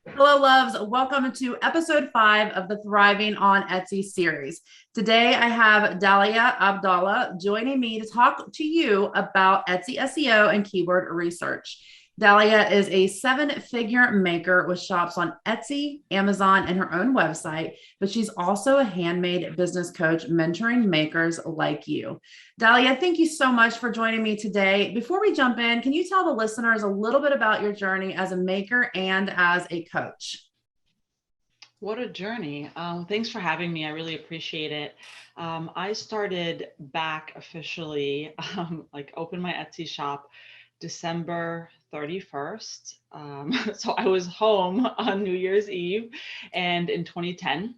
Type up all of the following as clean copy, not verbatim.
Hello, loves. Welcome to episode 5 of the Thriving on Etsy series. Today, I have Dalia Abdalla joining me to talk to you about Etsy SEO and keyword research. Dalia is a seven-figure maker with shops on Etsy, Amazon, and her own website, but she's also a handmade business coach mentoring makers like you. Dalia, thank you so much for joining me today. Before we jump in, can you tell the listeners a little bit about your journey as a maker and as a coach? What a journey. Thanks for having me. I really appreciate it. I started back officially, like opened my Etsy shop December 31st. So I was home on New Year's Eve and in 2010.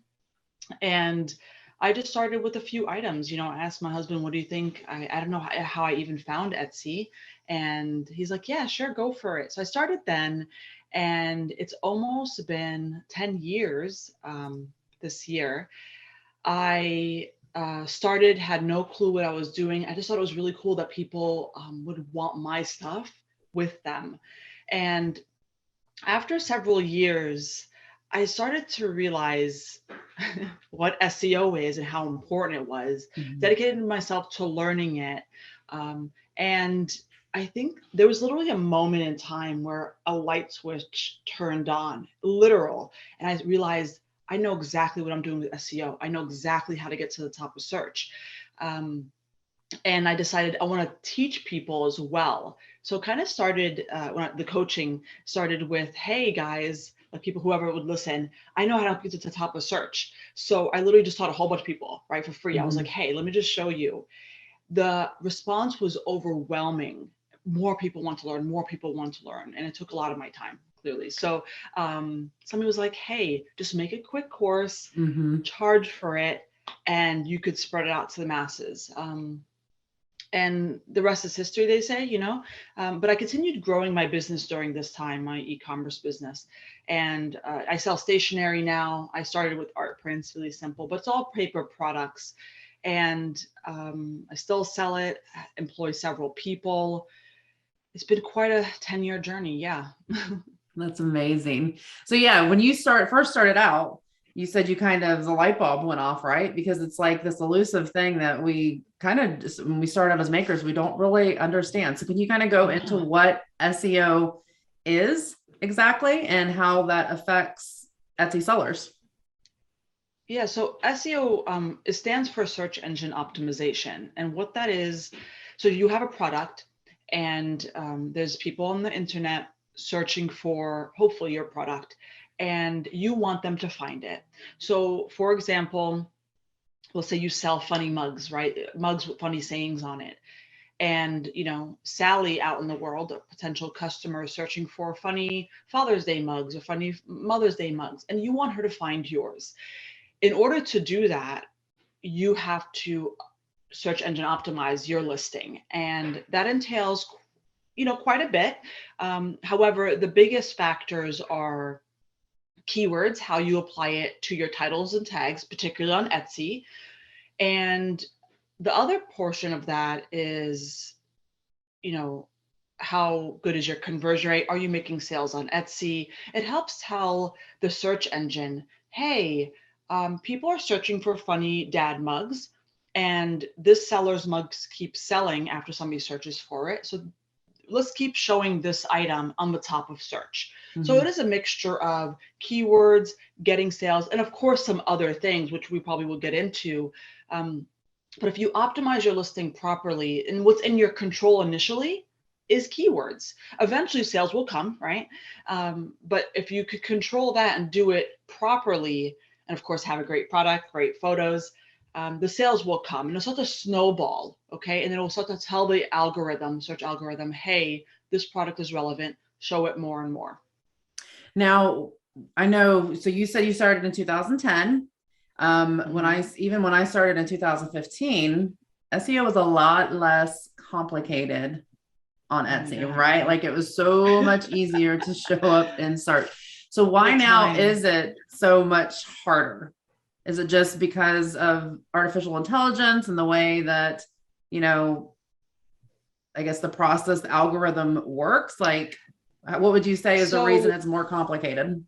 And I just started with a few items. I asked my husband, what do you think? I don't know how I even found Etsy. And he's like, yeah, sure, go for it. So I started then, and it's almost been 10 years this year. I started, had no clue what I was doing. I just thought it was really cool that people would want my stuff with them. And after several years, I started to realize what SEO is and how important it was, Mhm. dedicated myself to learning it. And I think there was literally a moment in time where a light switch turned on, literal. And I realized I know exactly what I'm doing with SEO. I know exactly how to get to the top of search. Um, and I decided I want to teach people as well. So kind of started the coaching started with, hey guys, like people, whoever would listen, I know how to help you to the top of search. So I literally just taught a whole bunch of people, right, for free. I was like, Mhm. hey, let me just show you. The response was overwhelming. More people want to learn, more people want to learn. And it took a lot of my time, clearly. So somebody was like, hey, just make a quick course, Mhm. charge for it, and you could spread it out to the masses. And the rest is history, they say. But I continued growing my business during this time, my e-commerce business. And I sell stationery now. I started with art prints, really simple, but it's all paper products. And I still sell it, employ several people. It's been quite a 10-year journey. Yeah. That's amazing. So yeah, when you first started out, you said you kind of the light bulb went off, right? Because it's like this elusive thing that we kind of just when we start out as makers, we don't really understand. So can you kind of go into Yeah. what SEO is exactly and how that affects Etsy sellers? Yeah, so SEO, it stands for search engine optimization. And what that is, so you have a product, and there's people on the internet searching for hopefully your product, and you want them to find it. So, for example, let's say you sell funny mugs, right? Mugs with funny sayings on it. And, Sally out in the world, a potential customer, is searching for funny Father's Day mugs or funny Mother's Day mugs, and you want her to find yours. In order to do that, you have to search engine optimize your listing, and that entails quite a bit. However, the biggest factors are keywords, how you apply it to your titles and tags, particularly on Etsy. And the other portion of that is, you know how good is your conversion rate? Are you making sales on Etsy? It helps tell the search engine, hey, people are searching for funny dad mugs, and this seller's mugs keep selling after somebody searches for it. So let's keep showing this item on the top of search. So it Mhm. is a mixture of keywords, getting sales, and of course some other things, which we probably will get into. Um, but if you optimize your listing properly, and what's in your control initially is keywords. Eventually, sales will come, right? But if you could control that and do it properly, and of course, have a great product, great photos, the sales will come and it'll start to snowball. Okay. And it'll start to tell the algorithm, search algorithm, hey, this product is relevant, show it more and more. Now, I know, so you said you started in 2010. Hmm. When I started in 2015, SEO was a lot less complicated on Oh my Etsy, God. right? Like it was so much easier to show up in search. So What why a now time. is it so much harder? Is it just because of artificial intelligence and the way that, you know, I guess the process, the algorithm works? Like, what would you say is the reason So it's more complicated?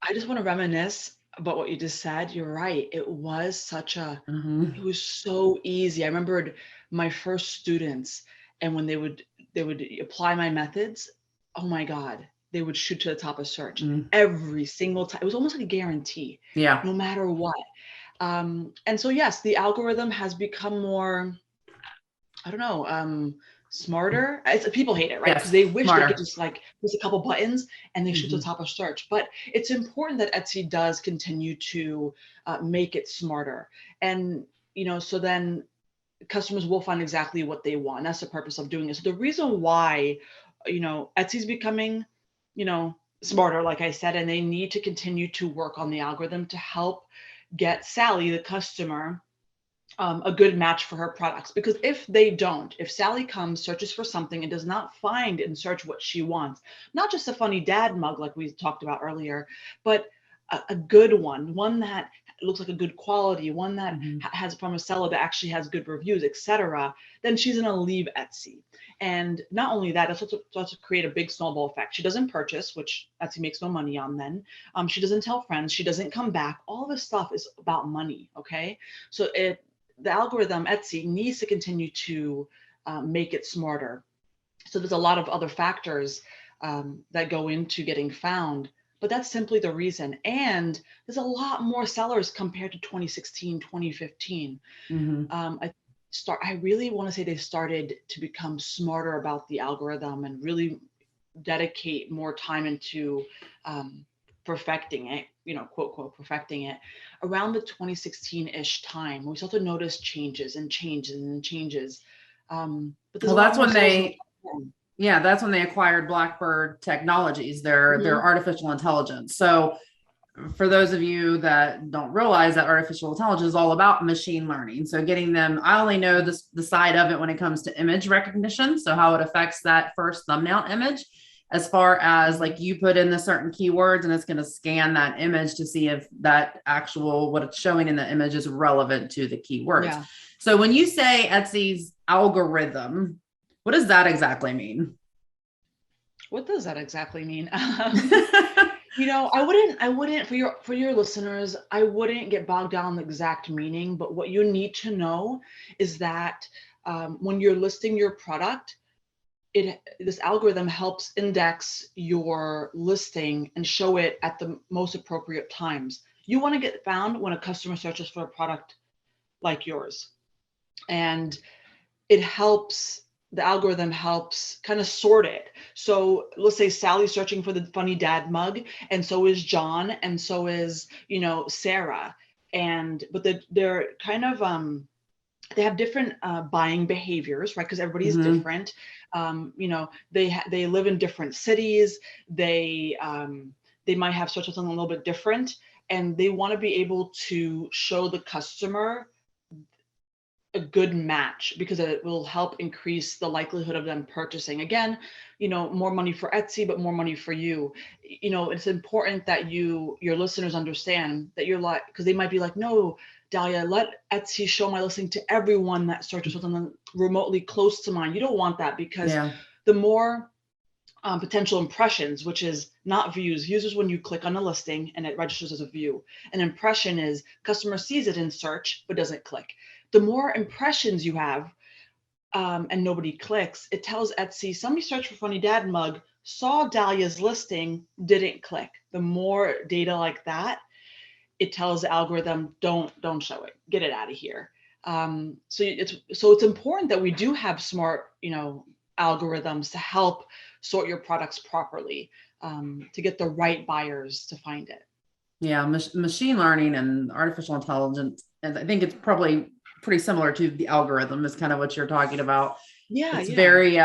I just want to reminisce about what you just said. You're right. It was so easy. I remembered my first students, and when they would apply my methods, oh my God, they would shoot to the top of search Mm. every single time. It was almost like a guarantee, Yeah. no matter what. And so yes, the algorithm has become more, I don't know, smarter. People hate it, right? Because Yes. they wish they could Smarter. just like press a couple buttons and they shoot to the Mhm. top of search. But it's important that Etsy does continue to make it smarter. And, so then customers will find exactly what they want. That's the purpose of doing it. So the reason why, Etsy's becoming, smarter, like I said, and they need to continue to work on the algorithm to help get Sally, the customer, a good match for her products. Because if Sally comes, searches for something, and does not find in search what she wants, not just a funny dad mug like we talked about earlier, but a good one that looks like a good quality, one that Mhm. has from a seller that actually has good reviews, etc., then she's going to leave Etsy. And not only that, it's also create a big snowball effect. She doesn't purchase, which Etsy makes no money on then. She doesn't tell friends. She doesn't come back. All this stuff is about money, okay? So the algorithm, Etsy, needs to continue to make it smarter. So there's a lot of other factors that go into getting found, but that's simply the reason. And there's a lot more sellers compared to 2016, 2015. Mhm. I really want to say they started to become smarter about the algorithm and really dedicate more time into perfecting it, quote, quote, perfecting it around the 2016-ish time. We start to notice changes and changes and changes. But there's Well, a lot that's more when sellers on the they, platform. yeah, that's when they acquired Blackbird Technologies, their Mhm. artificial intelligence. So for those of you that don't realize that artificial intelligence is all about machine learning. So getting them, I only know the side of it when it comes to image recognition. So how it affects that first thumbnail image, as far as Mhm. like you put in the certain keywords and it's going to scan that image to see if that actual, what it's showing in the image is relevant to the keywords. Yeah. So when you say Etsy's algorithm, what does that exactly mean? What does that exactly mean? I wouldn't for your listeners, I wouldn't get bogged down in the exact meaning, but what you need to know is that when you're listing your product, this algorithm helps index your listing and show it at the most appropriate times. You want to get found when a customer searches for a product like yours. And it helps the algorithm helps kind of sort it. So let's say Sally's searching for the funny dad mug, and so is John, and so is, Sarah. But they're kind of they have different buying behaviors, right? Because everybody is Mm-hmm. different. They live in different cities. They might have searched something a little bit different, and they want to be able to show the customer a good match because it will help increase the likelihood of them purchasing. Again, more money for Etsy, but more money for you. It's important that your listeners understand that you're like, because they might be like, no, Dalia, let Etsy show my listing to everyone that searches something remotely close to mine. You don't want that, because Yeah. the more potential impressions, which is not views. Views is when you click on a listing and it registers as a view. An impression is customer sees it in search but doesn't click. The more impressions you have, and nobody clicks, it tells Etsy somebody searched for funny dad mug, saw Dalia's listing, didn't click. The more data like that, it tells the algorithm, don't show it, get it out of here. So it's important that we do have smart, algorithms to help sort your products properly, to get the right buyers to find it. Yeah, machine learning and artificial intelligence, and I think it's probably pretty similar to the algorithm is kind of what you're talking about. Yeah, It's yeah. very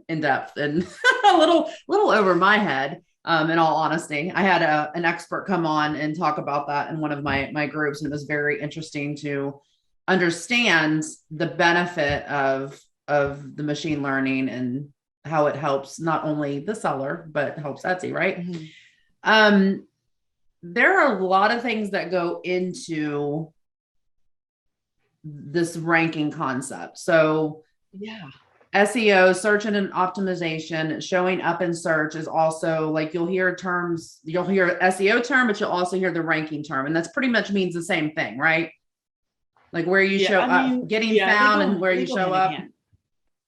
in depth and a little over my head. In all honesty, I had an expert come on and talk about that in one of my groups, and it was very interesting to understand the benefit of the machine learning and how it helps not only the seller but helps Etsy, right? Mhm. Um, there are a lot of things that go into this ranking concept. So Yeah. SEO, search engine optimization, showing up in search is also like you'll hear terms, you'll hear SEO term, but you'll also hear the ranking term. And that's pretty much means the same thing, right? Like where you show up, getting found and where you show up.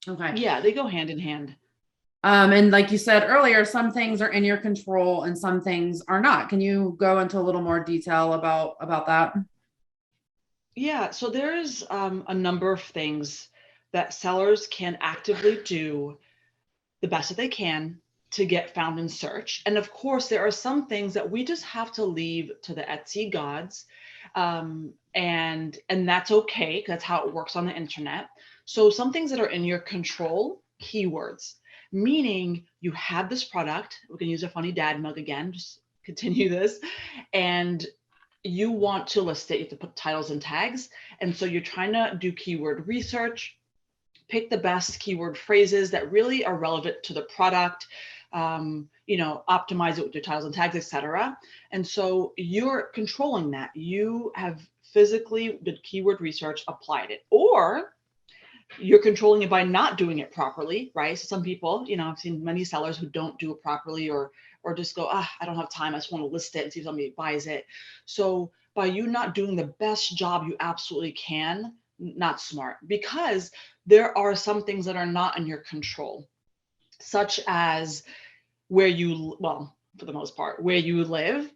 Okay. Yeah, they go hand in hand. And like you said earlier, some things are in your control and some things are not. Can you go into a little more detail about that? Yeah, so there's a number of things that sellers can actively do the best that they can to get found in search. And of course, there are some things that we just have to leave to the Etsy gods. And that's okay. That's how it works on the internet. So some things that are in your control, keywords, meaning you have this product. We can use a funny dad mug again, just continue this. And you want to list it, you have to put titles and tags. And so you're trying to do keyword research, pick the best keyword phrases that really are relevant to the product, optimize it with your titles and tags, etc. And so you're controlling that. You have physically did keyword research, applied it, or you're controlling it by not doing it properly, right? So some people, I've seen many sellers who don't do it properly or just go, I don't have time. I just want to list it and see if somebody buys it. So by you not doing the best job you absolutely can, not smart, because there are some things that are not in your control, such as for the most part, where you live.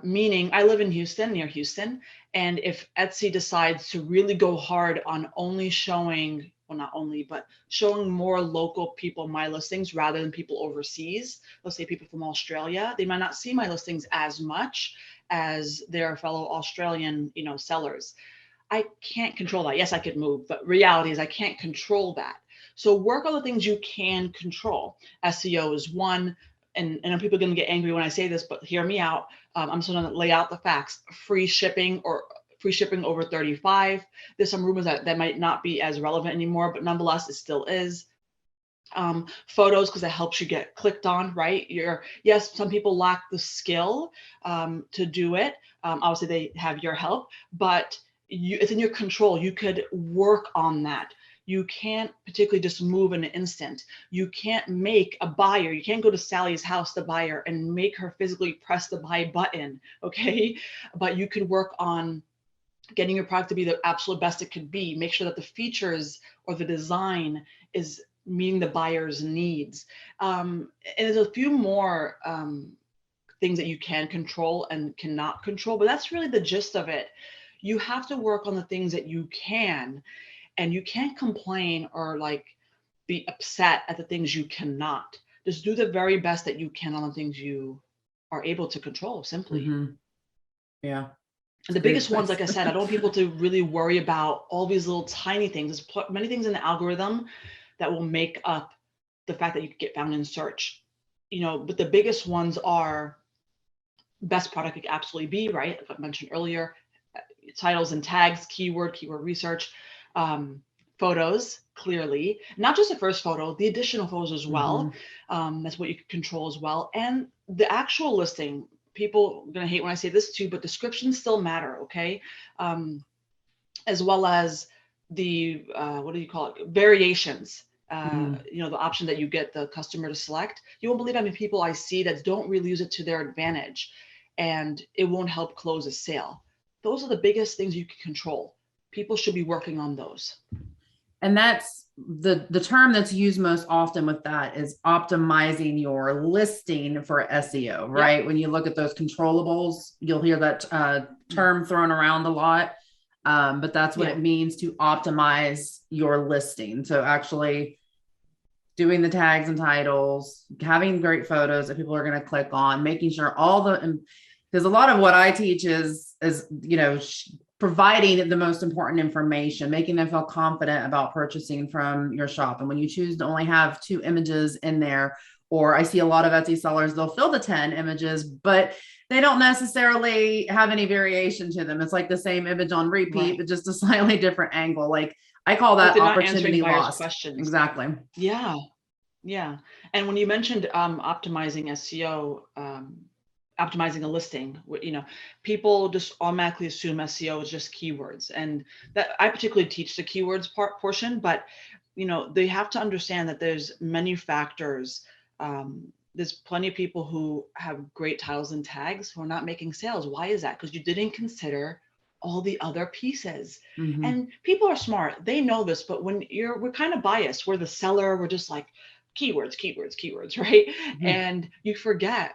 Meaning I live in Houston, near Houston. And if Etsy decides to really go hard on only showing, well, not only, but showing more local people my listings rather than people overseas, let's say people from Australia, they might not see my listings as much as their fellow Australian, sellers. I can't control that. Yes, I could move, but reality is I can't control that. So work on the things you can control. SEO is one. And people are going to get angry when I say this, but hear me out. I'm just going to lay out the facts. Free shipping over 35. There's some rumors that might not be as relevant anymore, but nonetheless, it still is. Photos, because it helps you get clicked on, right? Yes, some people lack the skill to do it. Obviously, they have your help, but it's in your control. You could work on that. You can't particularly just move in an instant. You can't make a buyer. You can't go to Sally's house, the buyer, and make her physically press the buy button, okay? But you can work on getting your product to be the absolute best it could be. Make sure that the features or the design is meeting the buyer's needs. And there's a few more things that you can control and cannot control, but that's really the gist of it. You have to work on the things that you can. And you can't complain or be upset at the things you cannot. Just do the very best that you can on the things you are able to control, simply. Mm-hmm. Yeah. And the biggest ones, like I said, I don't want people to really worry about all these little tiny things. There's many things in the algorithm that will make up the fact that you could get found in search. But the biggest ones are best product it could absolutely be, right? Like I mentioned earlier, titles and tags, keyword research. Photos, clearly, not just the first photo, the additional photos as well. Mm-hmm. That's what you can control as well. And the actual listing, people are going to hate when I say this too, but descriptions still matter, okay? As well as the, variations. The option that you get the customer to select. You won't believe how many people I see that don't really use it to their advantage, and it won't help close a sale. Those are the biggest things you can control. People should be working on those. And that's the term that's used most often with that is optimizing your listing for SEO, right? Yep. When you look at those controllables, you'll hear that term thrown around a lot. But that's what it means to optimize your listing. So actually doing the tags and titles, having great photos that people are going to click on, making sure because a lot of what I teach is providing the most important information, making them feel confident about purchasing from your shop. And when you choose to only have 2 images in there, or I see a lot of Etsy sellers, they'll fill the 10 images, but they don't necessarily have any variation to them. It's like the same image on repeat, but just a slightly different angle. Like I call that opportunity lost. Questions. Exactly. Yeah. Yeah. And when you mentioned optimizing SEO, optimizing a listing, people just automatically assume SEO is just keywords, and that I particularly teach the keywords portion, but they have to understand that there's many factors. There's plenty of people who have great titles and tags who are not making sales. Why is that? Because you didn't consider all the other pieces. Mm-hmm. And people are smart. They know this, but we're kind of biased. We're the seller. We're just like keywords, right? Mm-hmm. And you forget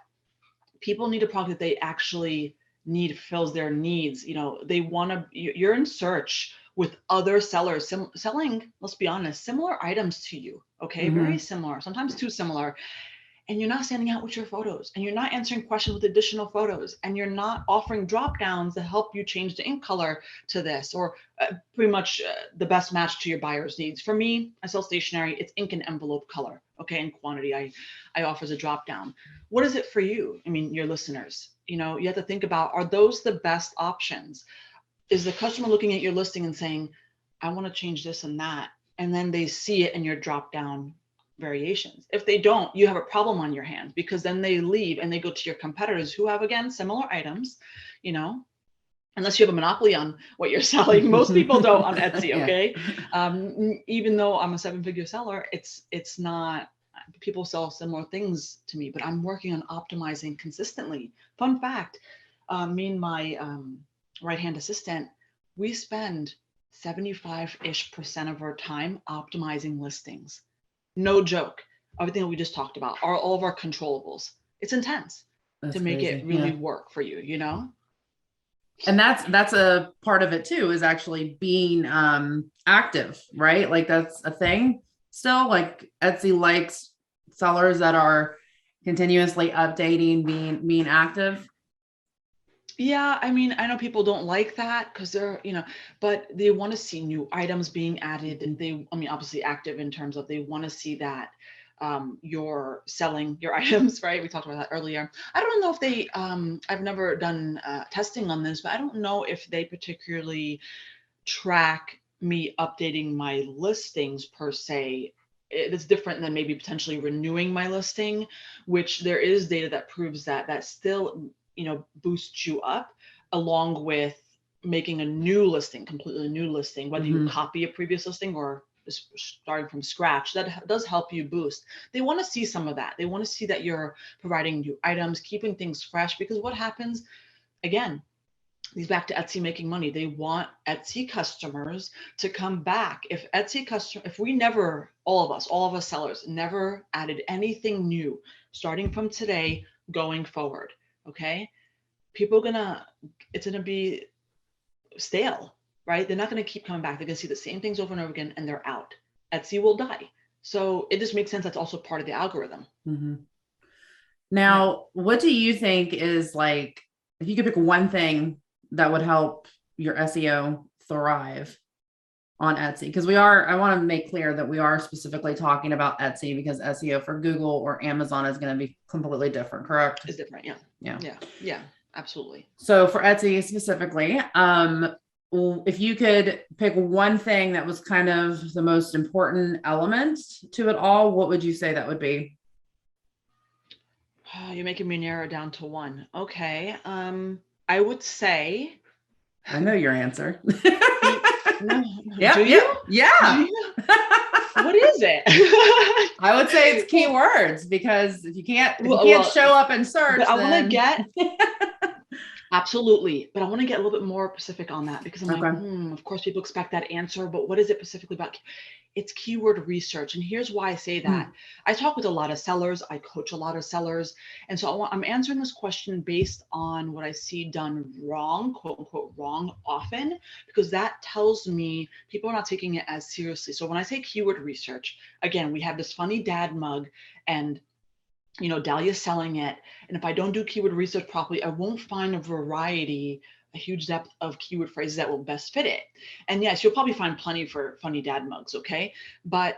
people need a product that they actually need, fills their needs. They want to, you're in search with other sellers selling, let's be honest, similar items to you. Okay. Mm-hmm. Very similar, sometimes too similar. And you're not standing out with your photos, and you're not answering questions with additional photos, and you're not offering drop downs to help you change the ink color to this, or pretty much the best match to your buyer's needs. For me, I sell stationery, it's ink and envelope color. Okay. And quantity, I offer as a drop down. What is it for you? I mean, your listeners, you have to think about, are those the best options? Is the customer looking at your listing and saying, I want to change this and that, and then they see it in your drop down variations? If they don't, you have a problem on your hands, because then they leave and they go to your competitors who have, again, similar items, unless you have a monopoly on what you're selling. Most people don't on Etsy. Okay. Even though I'm a 7-figure seller, it's not, people sell similar things to me, but I'm working on optimizing consistently. Fun fact, me and my right-hand assistant, we spend 75% of our time optimizing listings. No joke. Everything that we just talked about are all of our controllables. It's intense. That's to make crazy. It really work for you, And that's a part of it too, is actually being active, right? Like that's a thing still. Like Etsy likes sellers that are continuously updating, being active. Yeah, I mean, I know people don't like that because they're, but they want to see new items being added. Obviously active in terms of they want to see that you're selling your items, right? We talked about that earlier. I don't know if they, I've never done testing on this, but I don't know if they particularly track me updating my listings per se. It's different than maybe potentially renewing my listing, which there is data that proves that still boosts you up, along with making a new listing, completely new listing, whether you copy a previous listing or starting from scratch. That does help you boost. They want to see some of that. They want to see that you're providing new items, keeping things fresh, because what happens, again, these back to Etsy making money. They want Etsy customers to come back. If we never, all of us sellers never added anything new starting from today going forward, okay, it's gonna be stale, right? They're not gonna keep coming back. They're gonna see the same things over and over again, and they're out. Etsy will die. So it just makes sense. That's also part of the algorithm. Mm-hmm. Now, what do you think is, like, if you could pick one thing that would help your SEO thrive on Etsy? Because I want to make clear that we are specifically talking about Etsy, because SEO for Google or Amazon is going to be completely different, correct? It's different. Yeah, absolutely. So for Etsy specifically, if you could pick one thing that was kind of the most important element to it all, what would you say that would be? Oh, you're making me narrow down to one. Okay. I would say. I know your answer. No. Yeah. Do you? Yeah. What is it? I would say it's keywords, because if you can't show up in search, but I want to get. Absolutely. But I want to get a little bit more specific on that, because I'm like, of course people expect that answer, but what is it specifically about? It's keyword research. And here's why I say that. I talk with a lot of sellers. I coach a lot of sellers. And so I'm answering this question based on what I see done wrong, quote unquote, wrong often, because that tells me people are not taking it as seriously. So when I say keyword research, again, we have this funny dad mug, and Dalia's selling it. And if I don't do keyword research properly, I won't find a huge depth of keyword phrases that will best fit it. And yes, you'll probably find plenty for funny dad mugs, okay? But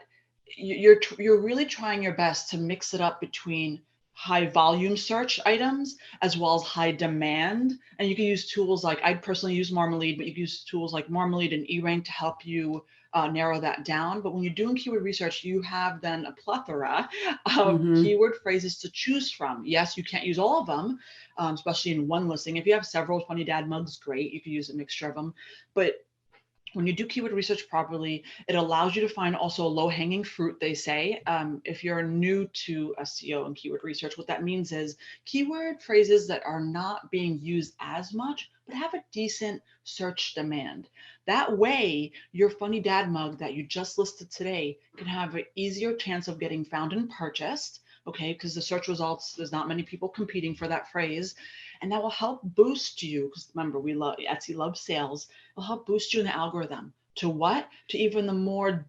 you're really trying your best to mix it up between high volume search items as well as high demand. And you can use tools like, I personally use Marmalade, but you can use tools like Marmalade and eRank to help you narrow that down. But when you're doing keyword research, you have then a plethora of keyword phrases to choose from. Yes, you can't use all of them, especially in one listing. If you have several funny dad mugs, great. You can use a mixture of them. But when you do keyword research properly, it allows you to find also low-hanging fruit, they say. If you're new to SEO and keyword research, what that means is keyword phrases that are not being used as much, but have a decent search demand. That way, your funny dad mug that you just listed today can have an easier chance of getting found and purchased, okay? Because the search results, there's not many people competing for that phrase. And that will help boost you, because remember, Etsy loves sales. It'll help boost you in the algorithm to what? To even the more,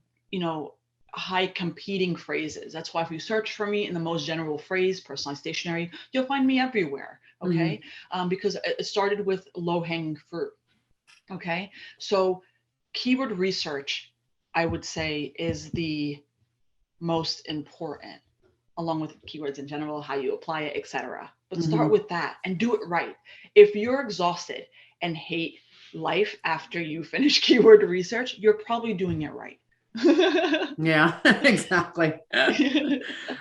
high competing phrases. That's why if you search for me in the most general phrase, personalized stationery, you'll find me everywhere. Okay. Because it started with low hanging fruit. Okay. So keyword research, I would say, is the most important, along with keywords in general, how you apply it, etc. But start with that and do it right. If you're exhausted and hate life after you finish keyword research, you're probably doing it right. Yeah, exactly.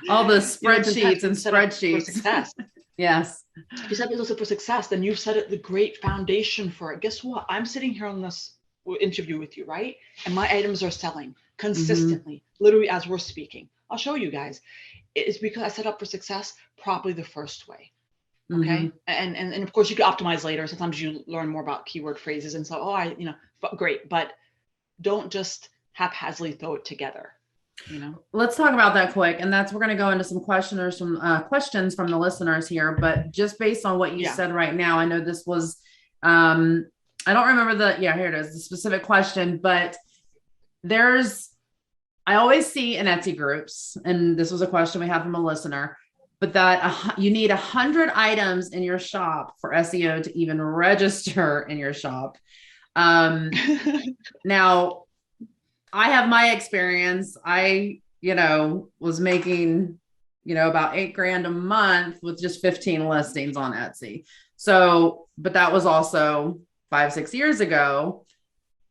All the spreadsheets and spreadsheets. For success. Yes. If you set these up for success, then you've set the great foundation for it. Guess what? I'm sitting here on this interview with you, right? And my items are selling consistently, literally as we're speaking. I'll show you guys. It's because I set up for success properly the first way. Okay. And of course you can optimize later. Sometimes you learn more about keyword phrases and so, great, but don't just haphazardly throw it together. Let's talk about that quick. And we're going to go into some questions from the listeners here, but just based on what you said right now, I know this was, I don't remember here it is, the specific question, but I always see in Etsy groups, and this was a question we had from a listener, but that you need 100 items in your shop for SEO to even register in your shop. Now, I have my experience. I, was making, about $8,000 a month with just 15 listings on Etsy. So, but that was also 5-6 years ago.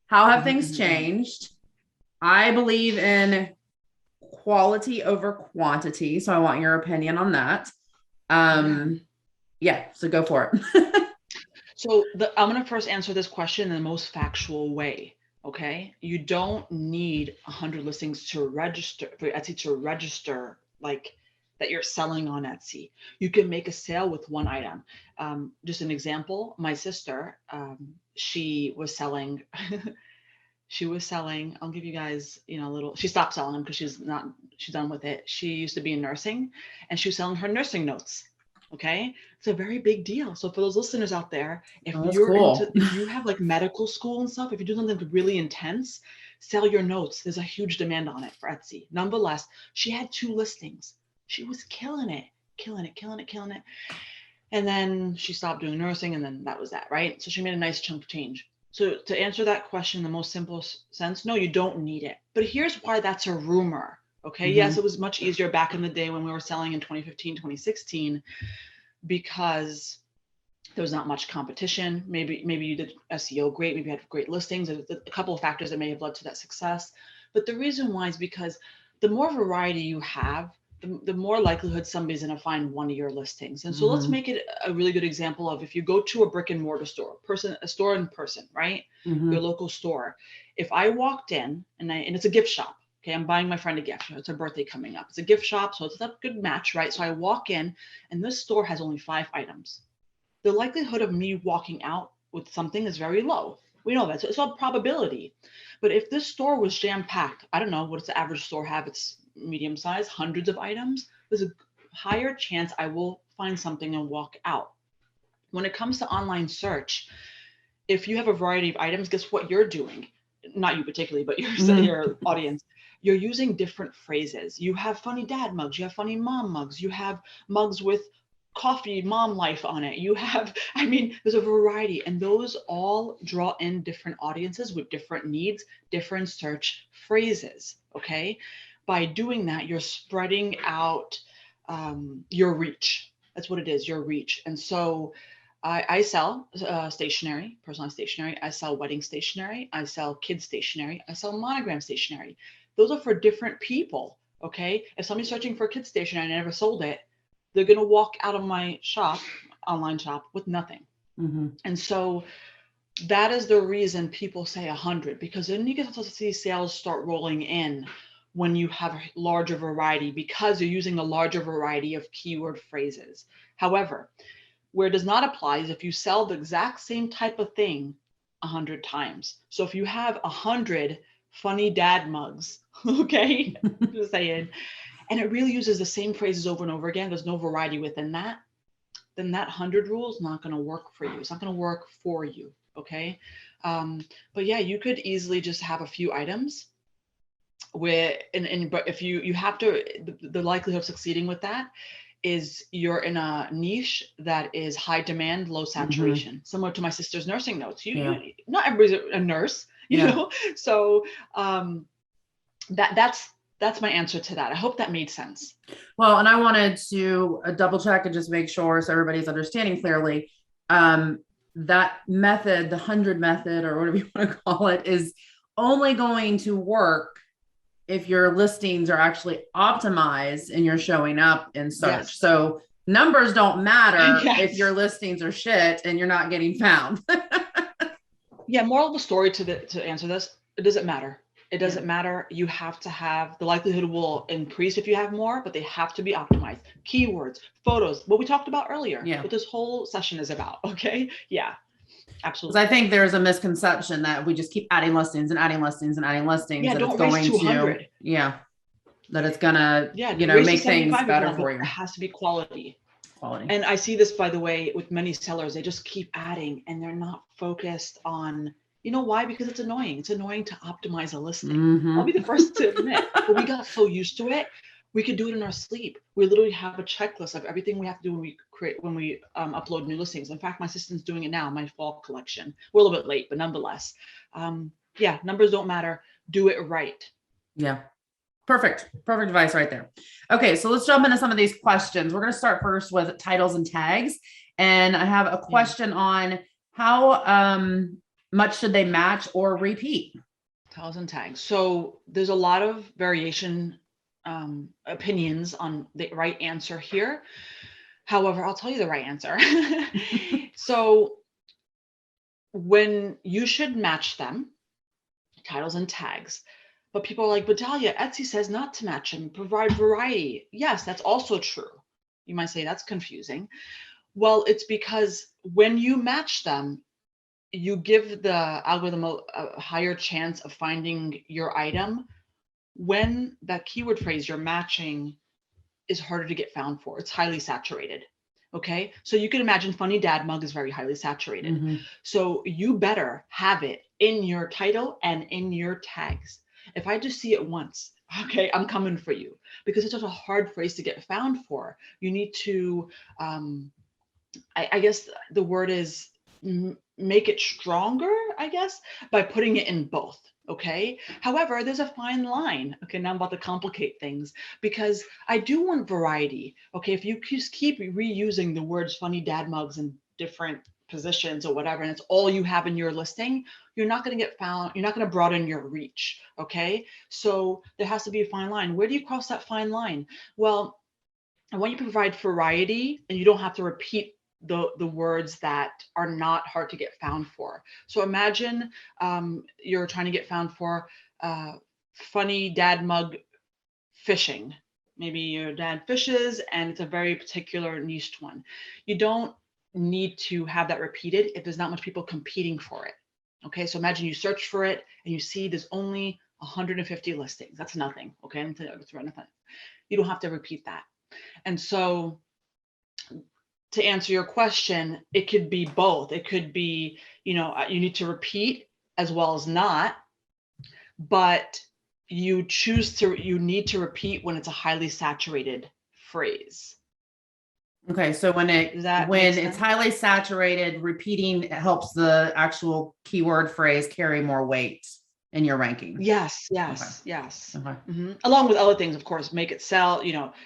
How have things changed? I believe in quality over quantity. So I want your opinion on that. So go for it. So I'm going to first answer this question in the most factual way. Okay. You don't need 100 listings to register for Etsy to register like that you're selling on Etsy. You can make a sale with one item. Just an example, my sister, she was selling, I'll give you guys, she stopped selling them because she's done with it. She used to be in nursing and she was selling her nursing notes. Okay. It's a very big deal. So for those listeners out there, if you have like medical school and stuff, if you do something really intense, sell your notes. There's a huge demand on it for Etsy. Nonetheless, she had 2 listings. She was killing it. And then she stopped doing nursing and then that was that, right? So she made a nice chunk of change. So to answer that question in the most simple sense, no, you don't need it. But here's why that's a rumor. Okay. Yes, it was much easier back in the day when we were selling in 2015, 2016, because there was not much competition. Maybe you did SEO great. Maybe you had great listings. There's a couple of factors that may have led to that success. But the reason why is because the more variety you have, the more likelihood somebody's going to find one of your listings. And so let's make it a really good example of if you go to a brick and mortar store, a store in person, right? Your local store. If I walked in and it's a gift shop. Okay, I'm buying my friend a gift. It's her birthday coming up. It's a gift shop, so it's a good match, right? So I walk in and this store has only 5 items. The likelihood of me walking out with something is very low. We know that. So it's all probability. But if this store was jam-packed, I don't know, what does the average store have? It's medium size, hundreds of items. There's a higher chance I will find something and walk out. When it comes to online search, if you have a variety of items, guess what you're doing? Not you particularly, but your audience. You're using different phrases. You have funny dad mugs. You have funny mom mugs. You have mugs with coffee mom life on it. There's a variety, and those all draw in different audiences with different needs, different search phrases. Okay. By doing that, you're spreading out your reach. That's what it is, your reach. And so I sell stationery, personalized stationery. I sell wedding stationery. I sell kids stationery. I sell monogram stationery. Those are for different people. Okay. If somebody's searching for kids stationery and I never sold it, they're going to walk out of my shop, online shop, with nothing. And so that is the reason people say 100, because then you get to see sales start rolling in when you have a larger variety, because you're using a larger variety of keyword phrases. However, where it does not apply is if you sell the exact same type of thing 100 times. So if you have 100 funny dad mugs, okay, just saying, and it really uses the same phrases over and over again, there's no variety within that, then that 100 rule is not going to work for you. It's not going to work for you. Okay. But yeah, you could easily just have a few items where, but if you have to, the likelihood of succeeding with that is you're in a niche that is high demand, low saturation, similar to my sister's nursing notes. You not everybody's a nurse, you know? So that's my answer to that. I hope that made sense. Well, and I wanted to double check and just make sure so everybody's understanding clearly. That method, the 100 method, or whatever you want to call it, is only going to work if your listings are actually optimized and you're showing up in search. Yes. So numbers don't matter if your listings are shit and you're not getting found. Yeah, moral of the story to answer this, it doesn't matter. It doesn't matter. You have to have, the likelihood will increase if you have more, but they have to be optimized. Keywords, photos, what we talked about earlier, what this whole session is about. Okay. Yeah, absolutely. Because I think there's a misconception that we just keep adding listings and adding listings and adding listings. Yeah, that don't it's going race to 100. That it's gonna, make things better for you. It has to be quality. And I see this, by the way, with many sellers, they just keep adding and they're not focused on, you know why? Because it's annoying. It's annoying to optimize a listing. I'll be the first to admit, but we got so used to it. We could do it in our sleep. We literally have a checklist of everything we have to do when we upload new listings. In fact, my assistant's doing it now, my fall collection. We're a little bit late, but nonetheless, yeah, numbers don't matter. Do it right. Yeah. Perfect advice right there. Okay, so let's jump into some of these questions. We're going to start first with titles and tags. And I have a question on how much should they match or repeat? Titles and tags. So there's a lot of variation opinions on the right answer here. However, I'll tell you the right answer. So when you should match them, titles and tags. But people are like, but Dalia, Etsy says not to match them, provide variety. Yes, that's also true. You might say that's confusing. Well, it's because when you match them, you give the algorithm a higher chance of finding your item when that keyword phrase you're matching is harder to get found for. It's highly saturated. Okay, so you can imagine funny dad mug is very highly saturated. So you better have it in your title and in your tags. If I just see it once, okay, I'm coming for you, because it's such a hard phrase to get found for. You need to, I guess the word is make it stronger, I guess, by putting it in both. Okay. However, there's a fine line. Okay. Now I'm about to complicate things, because I do want variety. Okay. If you just keep reusing the words funny dad mugs in different positions or whatever, and it's all you have in your listing, you're not going to get found. You're not going to broaden your reach. Okay. So there has to be a fine line. Where do you cross that fine line? Well, when you provide variety and you don't have to repeat the words that are not hard to get found for. So imagine you're trying to get found for funny dad mug fishing. Maybe your dad fishes and it's a very particular niched one. You don't need to have that repeated if there's not much people competing for it. Okay, so imagine you search for it and you see there's only 150 listings. That's nothing. Okay, that's nothing. You don't have to repeat that. And so to answer your question, it could be both. It could be, you need to repeat as well as not, but you need to repeat when it's a highly saturated phrase. Okay, so when it's highly saturated, repeating helps the actual keyword phrase carry more weight in your ranking. Yes. Okay. Along with other things, of course, make it sell,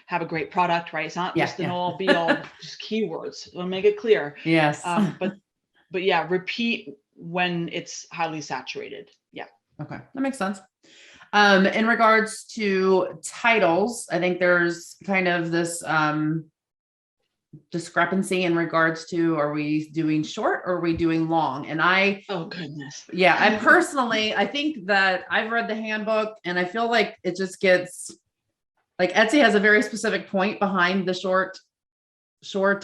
have a great product, right? It's not just an all be all just keywords. We'll make it clear. Yes. But yeah, repeat when it's highly saturated. Yeah. Okay. That makes sense. In regards to titles, I think there's kind of this discrepancy in regards to, are we doing short or are we doing long? And oh goodness. Yeah, I think that I've read the handbook and I feel like it just gets like Etsy has a very specific point behind the short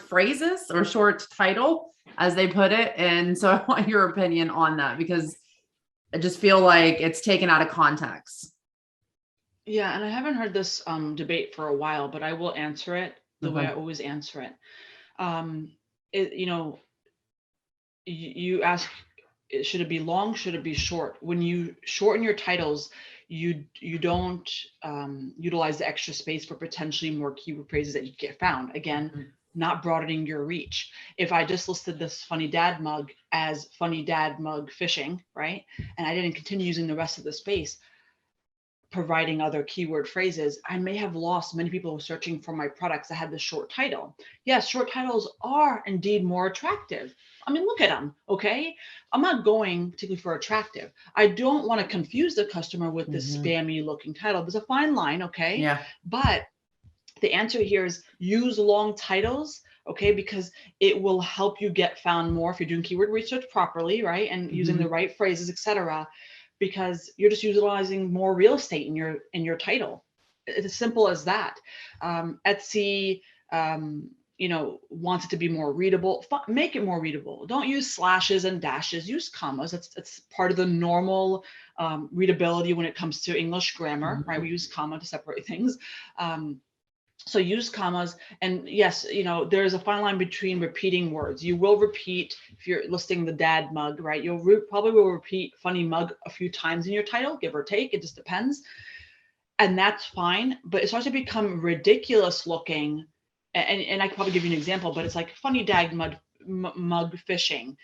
phrases or short title, as they put it. And so I want your opinion on that, because I just feel like it's taken out of context. Yeah, and I haven't heard this debate for a while, but I will answer it the way I always answer it. You know, you ask, should it be long? Should it be short? When you shorten your titles, you don't utilize the extra space for potentially more keyword phrases that you get found. Again, not broadening your reach. If I just listed this funny dad mug as funny dad mug fishing, right? And I didn't continue using the rest of the space, providing other keyword phrases, I may have lost many people who are searching for my products that had the short title. Yes, short titles are indeed more attractive. I mean, look at them, okay? I'm not going particularly for attractive. I don't want to confuse the customer with this spammy looking title. There's a fine line, okay? Yeah. But the answer here is use long titles, okay? Because it will help you get found more if you're doing keyword research properly, right? And using the right phrases, etc. Because you're just utilizing more real estate in your title. It's as simple as that. Etsy, wants it to be more readable. Make it more readable. Don't use slashes and dashes. Use commas. It's part of the normal readability when it comes to English grammar, right? We use comma to separate things. So use commas, and yes, there's a fine line between repeating words. You will repeat, if you're listing the dad mug, right? You'll probably will repeat funny mug a few times in your title, give or take. It just depends. And that's fine, but it starts to become ridiculous looking. And I could probably give you an example, but it's like funny dad mug fishing,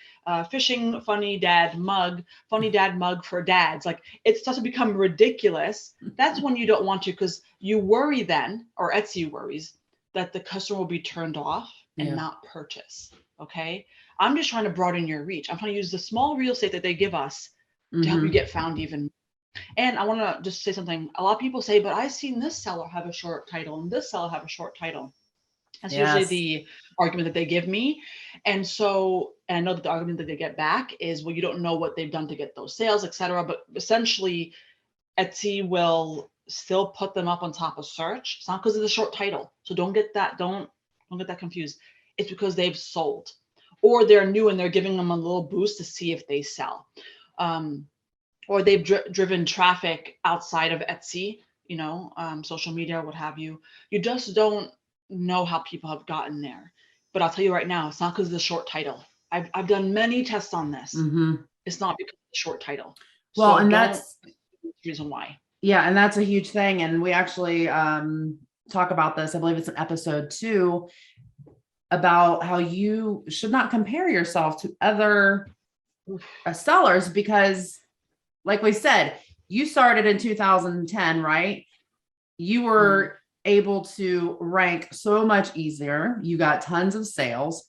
fishing funny dad mug for dads. Like it starts to become ridiculous. That's when you don't want to, because you worry then, or Etsy worries, that the customer will be turned off and not purchase. Okay. I'm just trying to broaden your reach. I'm trying to use the small real estate that they give us to help you get found even more. And I want to just say something. A lot of people say, but I've seen this seller have a short title and this seller have a short title. That's usually the argument that they give me. And I know that the argument that they get back is, well, you don't know what they've done to get those sales, etc. But essentially, Etsy will still put them up on top of search. It's not because of the short title. So don't get that confused. It's because they've sold, or they're new and they're giving them a little boost to see if they sell. Or they've driven traffic outside of Etsy, social media, what have you. You just don't know how people have gotten there. But I'll tell you right now, it's not because of the short title. I've done many tests on this. It's not because of the short title. Well, and that's the reason why. Yeah, and that's a huge thing. And we actually talk about this. I believe it's in episode 2 about how you should not compare yourself to other sellers, because like we said, you started in 2010, right? You were able to rank so much easier. You got tons of sales,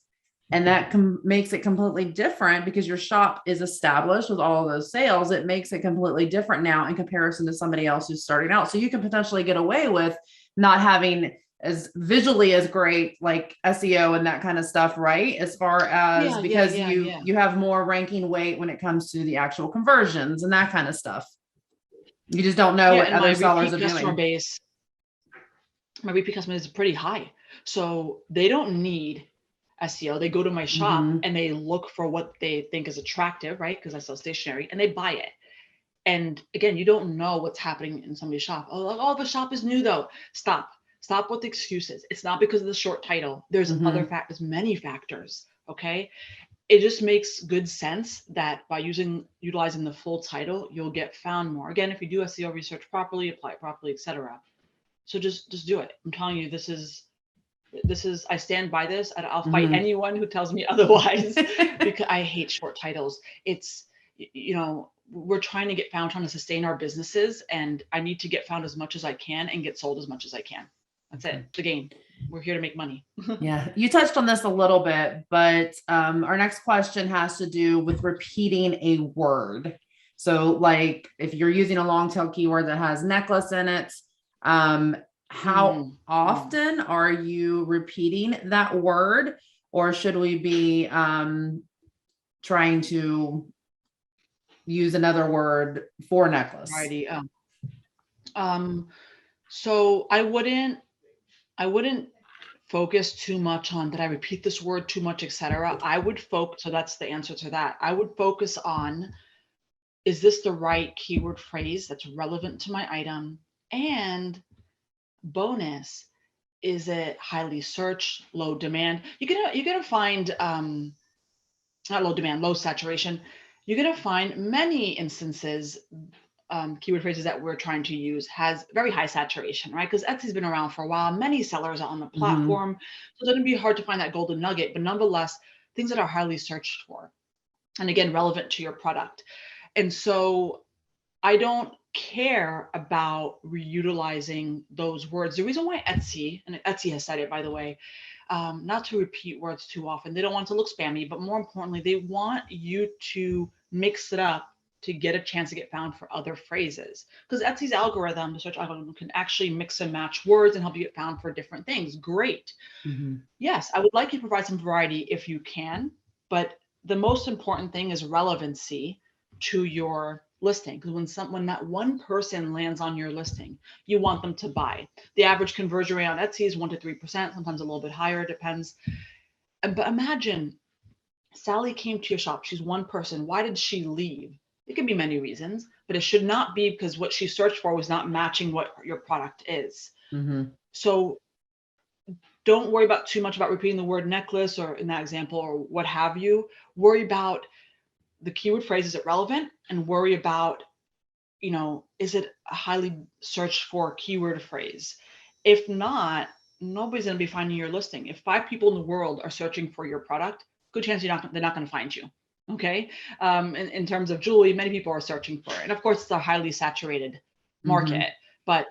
and that makes it completely different because your shop is established with all of those sales. It makes it completely different now in comparison to somebody else who's starting out. So you can potentially get away with not having as visually as great like SEO and that kind of stuff, right? As far as because you have more ranking weight when it comes to the actual conversions and that kind of stuff. You just don't know what other sellers are doing. My repeat customer is pretty high. So they don't need SEO. They go to my shop and they look for what they think is attractive, right? Because I sell stationery, and they buy it. And again, you don't know what's happening in somebody's shop. Oh, the shop is new though. Stop with the excuses. It's not because of the short title. There's other factors, many factors. Okay. It just makes good sense that by utilizing the full title, you'll get found more. Again, if you do SEO research properly, apply it properly, etc. So just do it. I'm telling you, this is, I stand by this, and I'll fight anyone who tells me otherwise because I hate short titles. It's, we're trying to get found, trying to sustain our businesses, and I need to get found as much as I can and get sold as much as I can. That's it. It's the game. We're here to make money. Yeah. You touched on this a little bit, but our next question has to do with repeating a word. So like if you're using a long tail keyword that has necklace in it, how often are you repeating that word, or should we be trying to use another word for necklace? Variety. So I wouldn't focus too much on, did I repeat this word too much, etc. I would focus, so that's the answer to that. I would focus on, is this the right keyword phrase that's relevant to my item? And bonus, is it highly searched, low demand? You're gonna find not low demand, low saturation. You're gonna find many instances, keyword phrases that we're trying to use has very high saturation, right? Because Etsy's been around for a while. Many sellers are on the platform. So it's going to be hard to find that golden nugget, but nonetheless, things that are highly searched for. And again, relevant to your product. And so I don't care about reutilizing those words. The reason why Etsy, and Etsy has said it, by the way, not to repeat words too often. They don't want to look spammy, but more importantly, they want you to mix it up to get a chance to get found for other phrases. Because Etsy's algorithm, the search algorithm, can actually mix and match words and help you get found for different things. Great. Yes, I would like you to provide some variety if you can, but the most important thing is relevancy to your listing. Because when that one person lands on your listing, you want them to buy. The average conversion rate on Etsy is 1 to 3%, sometimes a little bit higher, it depends. But imagine Sally came to your shop. She's one person. Why did she leave? It could be many reasons, but it should not be because what she searched for was not matching what your product is. So don't worry about too much about repeating the word necklace, or in that example, or what have you. Worry about the keyword phrase, is it relevant? And worry about, is it a highly searched for keyword phrase? If not, nobody's going to be finding your listing. If 5 people in the world are searching for your product, good chance they're not going to find you. Okay. In terms of jewelry, many people are searching for it. And of course, it's a highly saturated market, but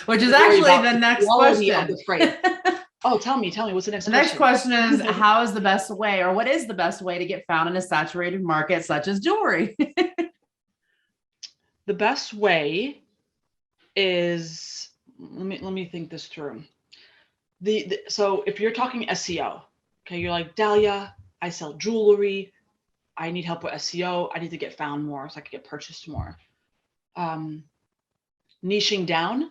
which is actually the next question. Of the phrase. Oh, tell me, what's the next question? The next question is, how is the best way, or what is the best way to get found in a saturated market such as jewelry? The best way is, let me think this through. So if you're talking SEO, okay, you're like, Dalia, I sell jewelry. I need help with SEO. I need to get found more so I can get purchased more. Niching down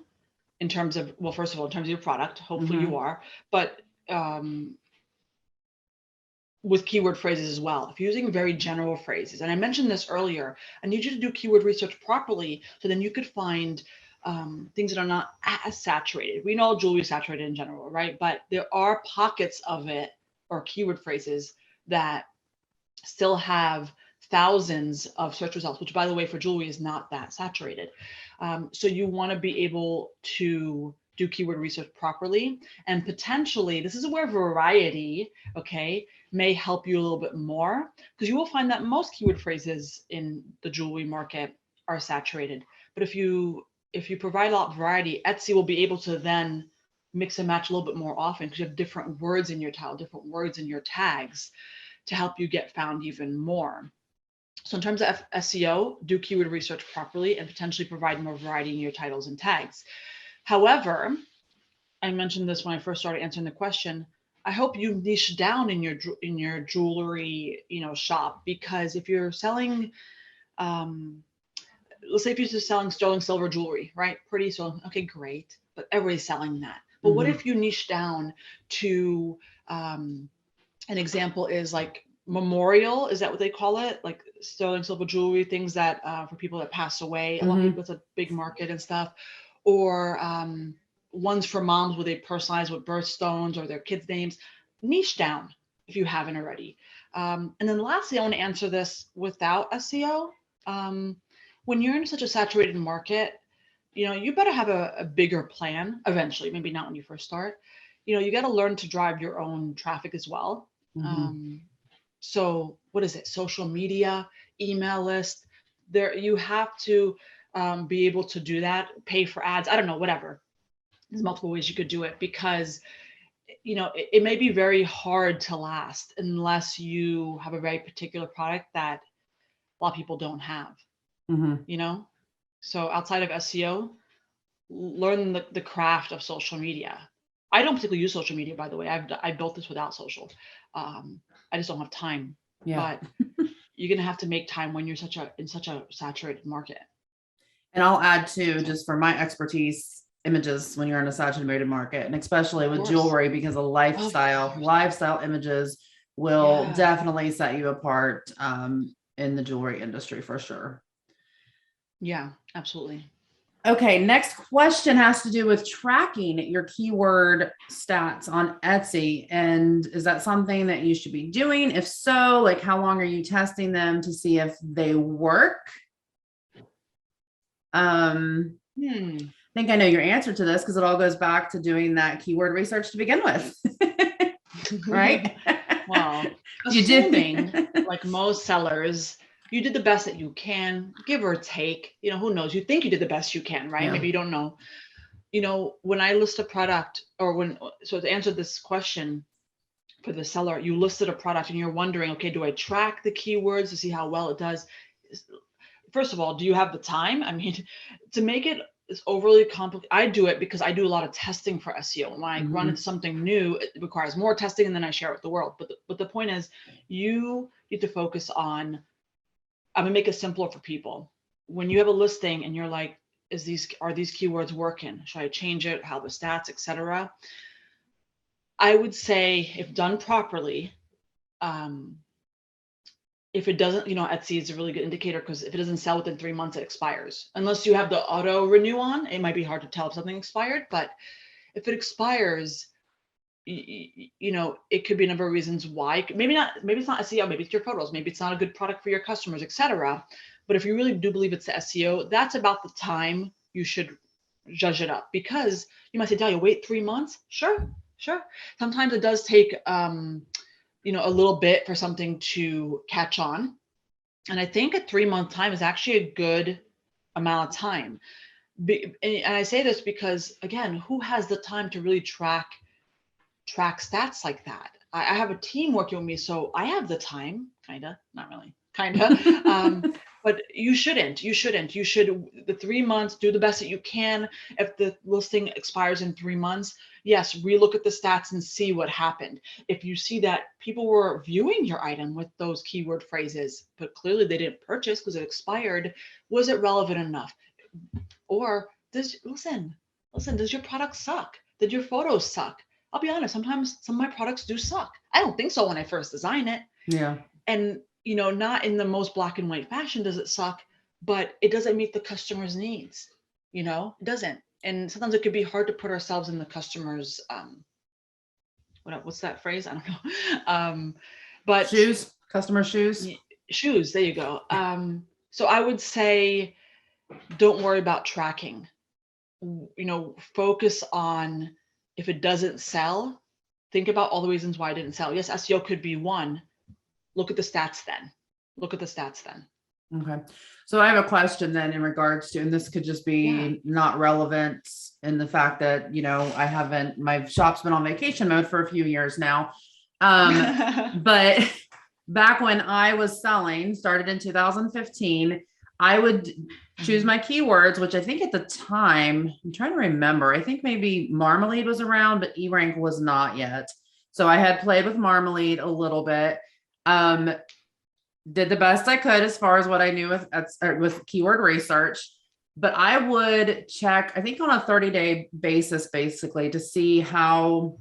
in terms of, well, first of all, in terms of your product, hopefully you are, but with keyword phrases as well. If you're using very general phrases, and I mentioned this earlier, I need you to do keyword research properly so then you could find things that are not as saturated. We know jewelry is saturated in general, right? But there are pockets of it, or keyword phrases, that still have thousands of search results, which, by the way, for jewelry is not that saturated. So you want to be able to do keyword research properly, and potentially, this is where variety, okay, may help you a little bit more, because you will find that most keyword phrases in the jewelry market are saturated. But if you provide a lot of variety, Etsy will be able to then mix and match a little bit more often, because you have different words in your title, different words in your tags, to help you get found even more. So in terms of SEO, do keyword research properly and potentially provide more variety in your titles and tags. However, I mentioned this when I first started answering the question, I hope you niche down in your jewelry, shop, because if you're selling, let's say if you're just selling sterling silver jewelry, right? Pretty sterling, okay, great, but everybody's selling that. But what if you niche down to, an example is like memorial, is that what they call it? Like sterling silver jewelry, things that for people that pass away, a lot of people, it's a big market and stuff. Or ones for moms where they personalize with birthstones or their kids' names. Niche down if you haven't already. And then lastly, I want to answer this without SEO. When you're in such a saturated market, you better have a bigger plan eventually, maybe not when you first start. You got to learn to drive your own traffic as well. So what is it? Social media, email list. There, you have to be able to do that, pay for ads. I don't know, whatever. There's multiple ways you could do it, because, it may be very hard to last unless you have a very particular product that a lot of people don't have, So outside of SEO, learn the craft of social media. I don't particularly use social media, by the way. I built this without social. I just don't have time. Yeah. But you're gonna have to make time when you're in such a saturated market. And I'll add too, just for my expertise, images when you're in a saturated market, and especially with jewelry, because a lifestyle images will definitely set you apart in the jewelry industry for sure. Yeah, absolutely. Okay, next question has to do with tracking your keyword stats on Etsy. And is that something that you should be doing? If so, like how long are you testing them to see if they work? I think I know your answer to this because it all goes back to doing that keyword research to begin with. Right? Well, you assuming like most sellers, you did the best that you can, give or take. You know, who knows? You think you did the best you can, right? Yeah. Maybe you don't know. You know, when I list a product, so to answer this question for the seller, you listed a product and you're wondering, okay, do I track the keywords to see how well it does? First of all, do you have the time? I mean, to make it overly complicated, I do it because I do a lot of testing for SEO. When I run into something new, it requires more testing and then I share it with the world. But the point is, you need to focus on, I'm gonna make it simpler for people. When you have a listing and you're like, are these keywords working? Should I change it? How the stats, etc. I would say if done properly, if it doesn't, Etsy is a really good indicator because if it doesn't sell within 3 months, it expires. Unless you have the auto renew on, it might be hard to tell if something expired. But if it expires, it could be a number of reasons why. Maybe it's not SEO, maybe it's your photos, maybe it's not a good product for your customers, etc. But if you really do believe it's the SEO, that's about the time you should judge it up. Because you might say, Dalia, wait 3 months. Sure. Sometimes it does take a little bit for something to catch on. And I think a 3-month time is actually a good amount of time. And I say this because, again, who has the time to really track stats like that? I have a team working with me, so I have the time, not really, but you shouldn't. You should, the 3 months, do the best that you can. If the listing expires in 3 months, yes, relook at the stats and see what happened. If you see that people were viewing your item with those keyword phrases, but clearly they didn't purchase because it expired, was it relevant enough? Or does your product suck? Did your photos suck? I'll be honest, sometimes some of my products do suck. I don't think so when I first design it. Yeah. And, not in the most black and white fashion does it suck, but it doesn't meet the customer's needs. It doesn't. And sometimes it could be hard to put ourselves in the customer's, what's that phrase? I don't know. But customer shoes. There you go. So I would say, don't worry about tracking. Focus on, if it doesn't sell, think about all the reasons why it didn't sell. Yes, SEO could be one. Look at the stats then. Okay. So I have a question then in regards to, and this could just be not relevant in the fact that, my shop's been on vacation mode for a few years now. But back when I was selling, started in 2015, I would choose my keywords, which I think at the time, I'm trying to remember, I think maybe Marmalade was around, but E-Rank was not yet. So I had played with Marmalade a little bit. Did the best I could as far as what I knew with keyword research, but I would check, I think on a 30-day basis, basically, to see how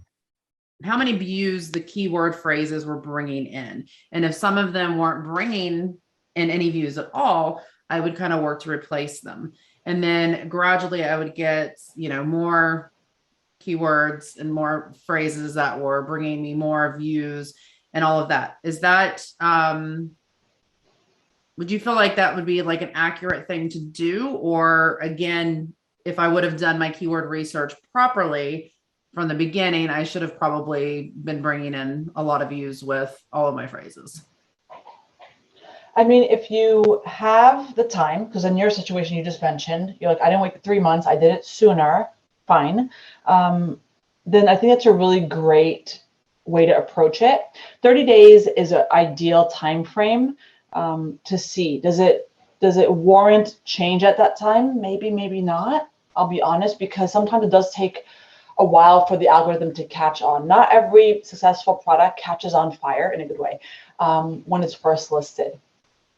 many views the keyword phrases were bringing in. And if some of them weren't bringing in any views at all, I would kind of work to replace them. And then gradually I would get, more keywords and more phrases that were bringing me more views and all of that. Is that, would you feel like that would be like an accurate thing to do? Or again, if I would have done my keyword research properly from the beginning, I should have probably been bringing in a lot of views with all of my phrases. I mean, if you have the time, because in your situation you just mentioned, you're like, I didn't wait the 3 months, I did it sooner, fine. Then I think that's a really great way to approach it. 30 days is an ideal time frame to see. Does it warrant change at that time? Maybe, maybe not. I'll be honest, because sometimes it does take a while for the algorithm to catch on. Not every successful product catches on fire in a good way when it's first listed.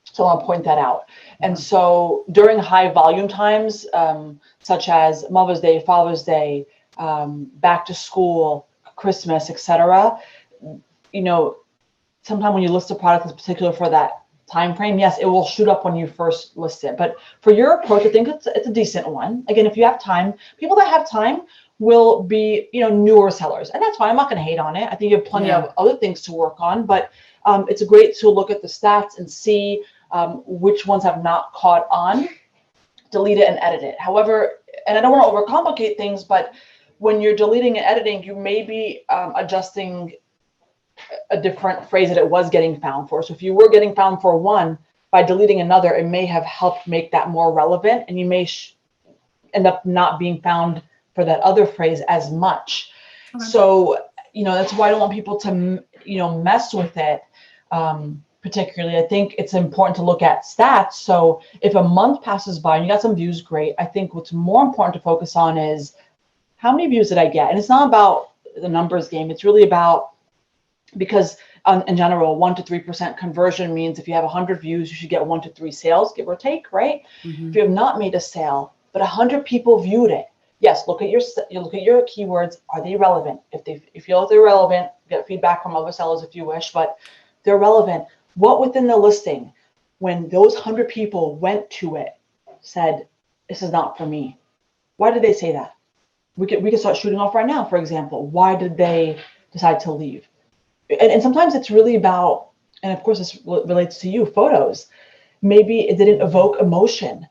So I'll point that out. And so during high volume times, such as Mother's Day, Father's Day, back to school, Christmas, etc., you know, sometimes when you list a product in particular for that time frame, yes, it will shoot up when you first list it. But for your approach, I think it's a decent one. Again, if you have time, people that have time will be, you know, newer sellers, and that's fine. I'm not going to hate on it. I think you have plenty of other things to work on, but it's great to look at the stats and see which ones have not caught on, delete it and edit it. However, and I don't want to overcomplicate things, but when you're deleting and editing, you may be adjusting a different phrase that it was getting found for. So if you were getting found for one, by deleting another, it may have helped make that more relevant, and you may end up not being found for that other phrase as much. Okay. So, you know, that's why I don't want people to, you know, mess with it. Particularly, I think it's important to look at stats. So if a month passes by and you got some views, great. I think what's more important to focus on is how many views did I get? And it's not about the numbers game. It's really about, because in general, 1 to 3% conversion means if you have 100 views, you should get 1 to 3 sales, give or take, right? Mm-hmm. If you have not made a sale, but 100 people viewed it, yes, look at your keywords. Are they relevant? If you feel that they're relevant, get feedback from other sellers if you wish, but they're relevant. What within the listing, when those 100 people went to it, said, this is not for me? Why did they say that? We could start shooting off right now, for example. Why did they decide to leave? And sometimes it's really about, and of course this relates to you, photos. Maybe it didn't evoke emotion.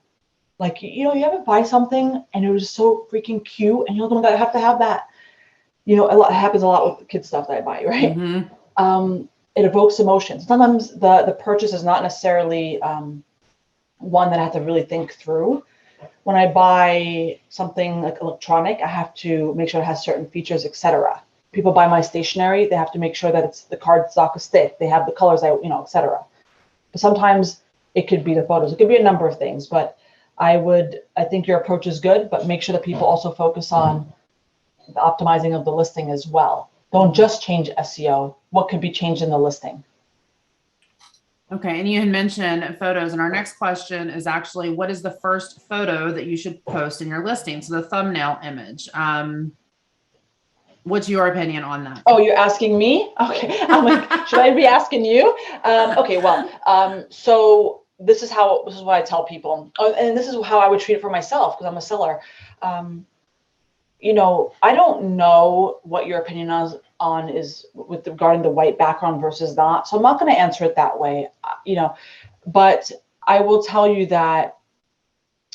Like, you know, you ever buy something and it was so freaking cute and you're like, oh my God, I have to have that. You know, it happens a lot with kid stuff that I buy, right? Mm-hmm. It evokes emotions. Sometimes the purchase is not necessarily one that I have to really think through. When I buy something like electronic, I have to make sure it has certain features, etc. People buy my stationery, they have to make sure that the cardstock is thick, they have the colors, etc. But sometimes it could be the photos. It could be a number of things, but I think your approach is good, but make sure that people also focus on the optimizing of the listing as well. Don't just change SEO. What could be changed in the listing? Okay. And you had mentioned photos, and our next question is actually, what is the first photo that you should post in your listing? So the thumbnail image. What's your opinion on that? Oh, you're asking me? Okay. I'm like, should I be asking you? Okay. Well, so this is what I tell people. Oh, and this is how I would treat it for myself, because I'm a seller. You know, I don't know what your opinion is with regarding the white background versus not. So I'm not going to answer it that way, you know, but I will tell you that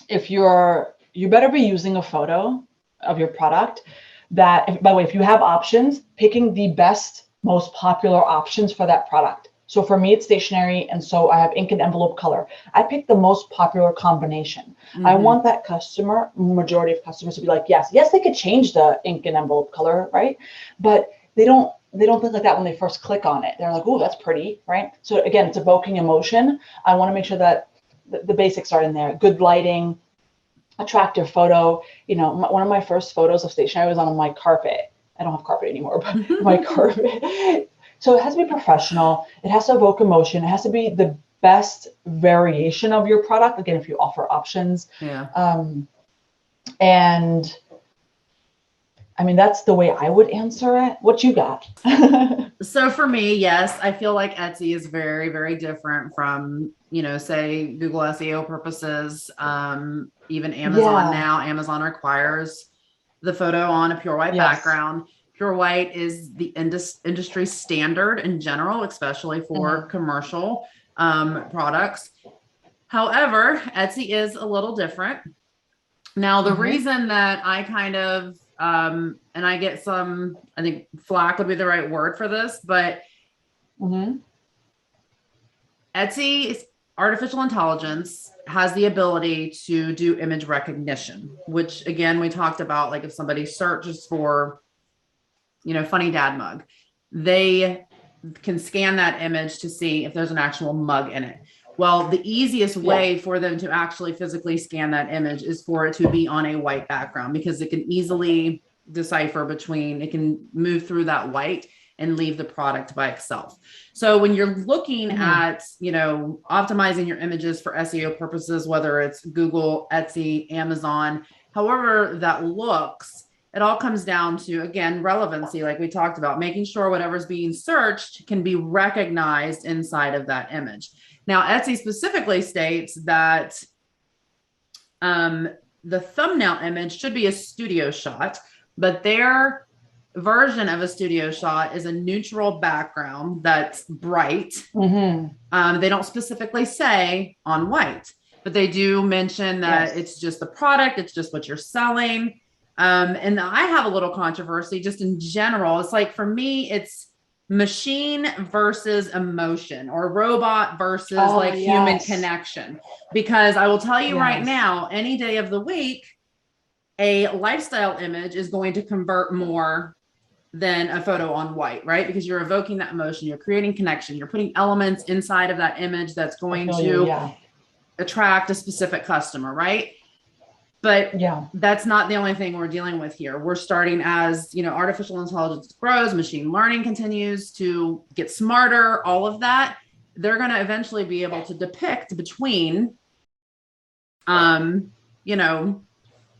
you better be using a photo of your product that, by the way, if you have options, picking the best, most popular options for that product. So for me, it's stationery. And so I have ink and envelope color. I pick the most popular combination. Mm-hmm. I want that majority of customers to be like, yes, they could change the ink and envelope color, right? But they don't think like that when they first click on it. They're like, oh, that's pretty, right? So again, it's evoking emotion. I want to make sure that the basics are in there. Good lighting, attractive photo. You know, one of my first photos of stationery was on my carpet. I don't have carpet anymore, but my carpet. So it has to be professional. It has to evoke emotion. It has to be the best variation of your product. Again, if you offer options. Yeah. And I mean, that's the way I would answer it. What you got? So for me, yes, I feel like Etsy is very, very different from, you know, say Google SEO purposes. Even Amazon now, Amazon requires the photo on a pure white background. Pure white is the industry standard in general, especially for commercial products. However, Etsy is a little different. Now, the reason that I kind of, and I get some, I think flack would be the right word for this, but Etsy's artificial intelligence has the ability to do image recognition, which again, we talked about, like if somebody searches for, you know, funny dad mug, they can scan that image to see if there's an actual mug in it. Well, the easiest way for them to actually physically scan that image is for it to be on a white background, because it can easily decipher between, it can move through that white and leave the product by itself. So when you're looking at, optimizing your images for SEO purposes, whether it's Google, Etsy, Amazon, however that looks, it all comes down to, again, relevancy, like we talked about, making sure whatever's being searched can be recognized inside of that image. Now, Etsy specifically states that the thumbnail image should be a studio shot, but their version of a studio shot is a neutral background that's bright. They don't specifically say on white, but they do mention that it's just the product, it's just what you're selling. And I have a little controversy just in general. It's like, for me, it's machine versus emotion, or robot versus human connection. Because I will tell you right now, any day of the week, a lifestyle image is going to convert more than a photo on white, right? Because you're evoking that emotion, you're creating connection, you're putting elements inside of that image that's going to attract a specific customer, right? But that's not the only thing we're dealing with here. We're starting as, artificial intelligence grows, machine learning continues to get smarter, all of that. They're going to eventually be able to depict between,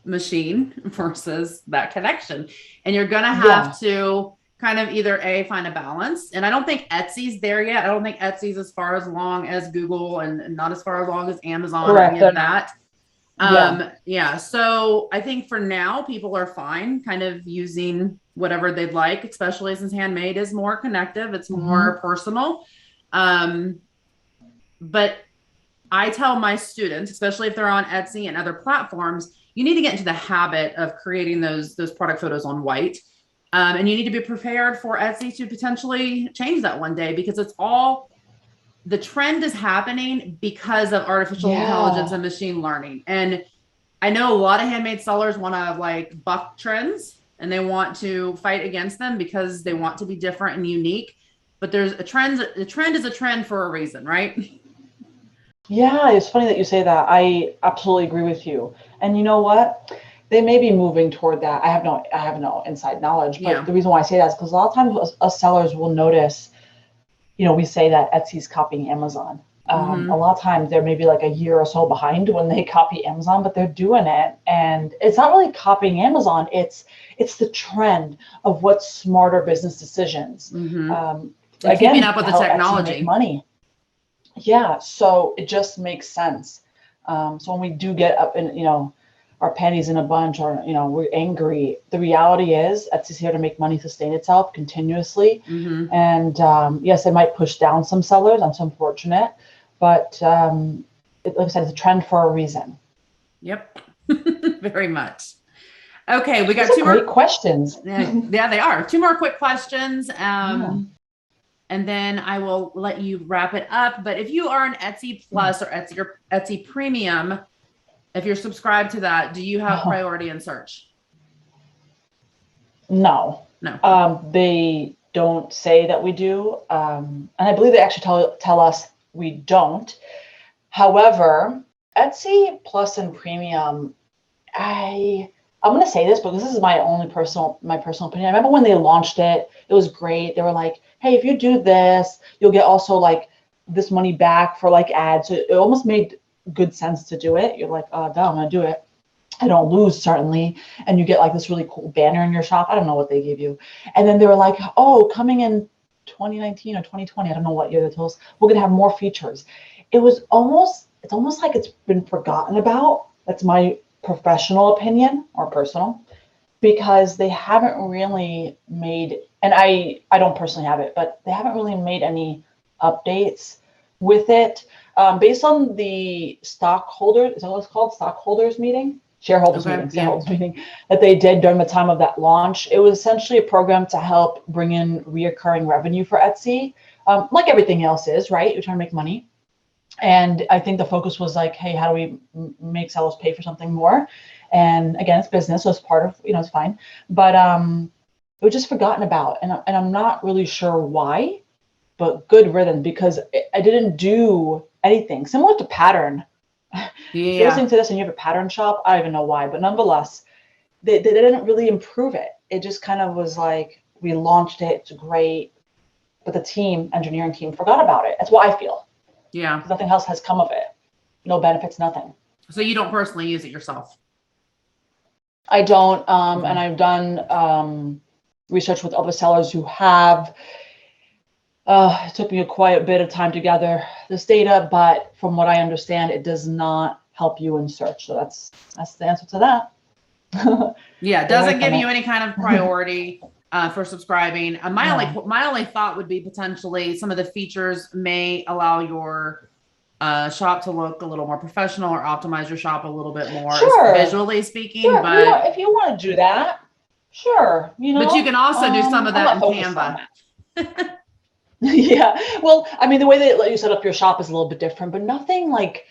machine versus that connection. And you're going to have to kind of either find a balance. And I don't think Etsy's there yet. I don't think Etsy's as far as long as Google, and not as far along as Amazon or any of that. So I think for now, people are fine kind of using whatever they'd like, especially since Handmade is more connective. It's more personal. But I tell my students, especially if they're on Etsy and other platforms, you need to get into the habit of creating those product photos on white. And you need to be prepared for Etsy to potentially change that one day, because the trend is happening because of artificial intelligence and machine learning. And I know a lot of handmade sellers want to buck trends, and they want to fight against them because they want to be different and unique. But there's a trend. The trend is a trend for a reason, right? Yeah, it's funny that you say that. I absolutely agree with you. And you know what? They may be moving toward that. I have no inside knowledge, but the reason why I say that is because a lot of times us sellers will notice, we say that Etsy's copying Amazon. A lot of times they're maybe like a year or so behind when they copy Amazon, but they're doing it. And it's not really copying Amazon. It's the trend of what's smarter business decisions. Again, keeping up with the technology. Make money. Yeah. So it just makes sense. So when we do get up in, our panties in a bunch, or, we're angry, the reality is Etsy's here to make money sustain itself continuously. And yes, it might push down some sellers. That's unfortunate. But like I said, it's a trend for a reason. Yep. Very much. Okay, we got two more questions. Yeah, they are. Two more quick questions. And then I will let you wrap it up. But if you are an Etsy Plus or Etsy Premium, if you're subscribed to that, do you have priority in search? No. They don't say that we do. And I believe they actually tell us we don't. However, Etsy Plus and Premium, I'm going to say this, but this is my personal opinion. I remember when they launched it, it was great. They were like, hey, if you do this, you'll get also this money back for ads. So it almost made good sense to do it. You're like, oh, duh, I'm going to do it. I don't lose, certainly. And you get this really cool banner in your shop. I don't know what they gave you. And then they were like, oh, coming in 2019 or 2020, I don't know what year they told us, we're going to have more features. It's almost like it's been forgotten about. That's my professional opinion, or personal, because they haven't really made, and I don't personally have it, but they haven't really made any updates with it. Based on the stockholders, is that what it's called? Shareholders meeting that they did during the time of that launch. It was essentially a program to help bring in reoccurring revenue for Etsy. Like everything else is, right? You're trying to make money. And I think the focus was hey, how do we make sellers pay for something more? And again, it's business, so it's part of, it's fine. But it was just forgotten about. And I'm not really sure why. but good riddance, because I didn't do anything similar to pattern. If you're listening to this and you have a pattern shop, I don't even know why, but nonetheless, they didn't really improve it. It just kind of was like, we launched it, it's great, but the engineering team forgot about it. That's what I feel. Yeah. Nothing else has come of it. No benefits, nothing. So you don't personally use it yourself? I don't, and I've done research with other sellers who have. It took me quite a bit of time to gather this data, but from what I understand, it does not help you in search. So that's the answer to that. Yeah, it doesn't give you any kind of priority for subscribing. My only thought would be potentially some of the features may allow your shop to look a little more professional or optimize your shop a little bit more, visually speaking. Sure, but if you want to do that, sure, but you can also do some of that in Canva. Yeah, well, I mean, the way they let you set up your shop is a little bit different, but nothing like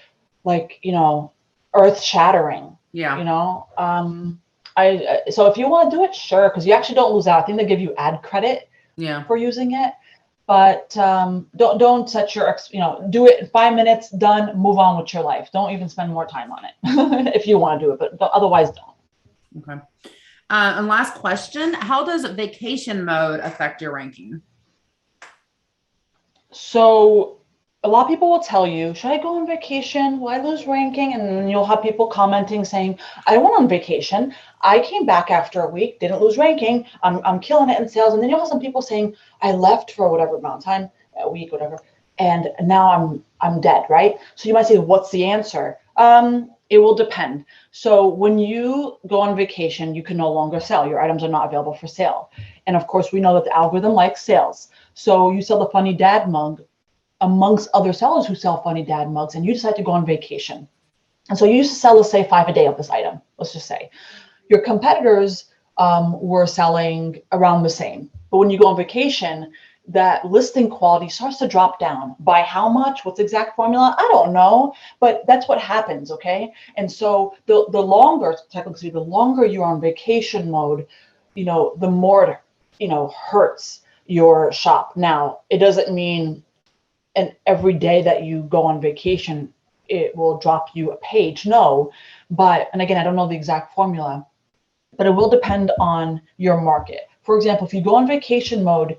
earth shattering. Yeah. So if you want to do it, sure, because you actually don't lose out. I think they give you ad credit for using it, but don't set your do it in 5 minutes, done, move on with your life. Don't even spend more time on it if you want to do it, but otherwise don't. Okay. And last question, how does vacation mode affect your ranking? So a lot of people will tell you, should I go on vacation? Will I lose ranking? And then you'll have people commenting saying, I went on vacation. I came back after a week, didn't lose ranking. I'm killing it in sales. And then you'll have some people saying, I left for whatever amount of time, a week, whatever. And now I'm dead, right? So you might say, what's the answer? It will depend. So when you go on vacation, you can no longer sell. Your items are not available for sale. And of course, we know that the algorithm likes sales. So you sell the funny dad mug amongst other sellers who sell funny dad mugs, and you decide to go on vacation. And so you used to sell, let's say, 5 a day of this item, let's just say. Your competitors were selling around the same. But when you go on vacation, that listing quality starts to drop down. By how much? What's the exact formula? I don't know, but that's what happens, okay? And so the longer, technically, the longer you're on vacation mode, the more it, hurts your shop. Now, it doesn't mean and every day that you go on vacation, it will drop you a page. No, and again, I don't know the exact formula, but it will depend on your market. For example, if you go on vacation mode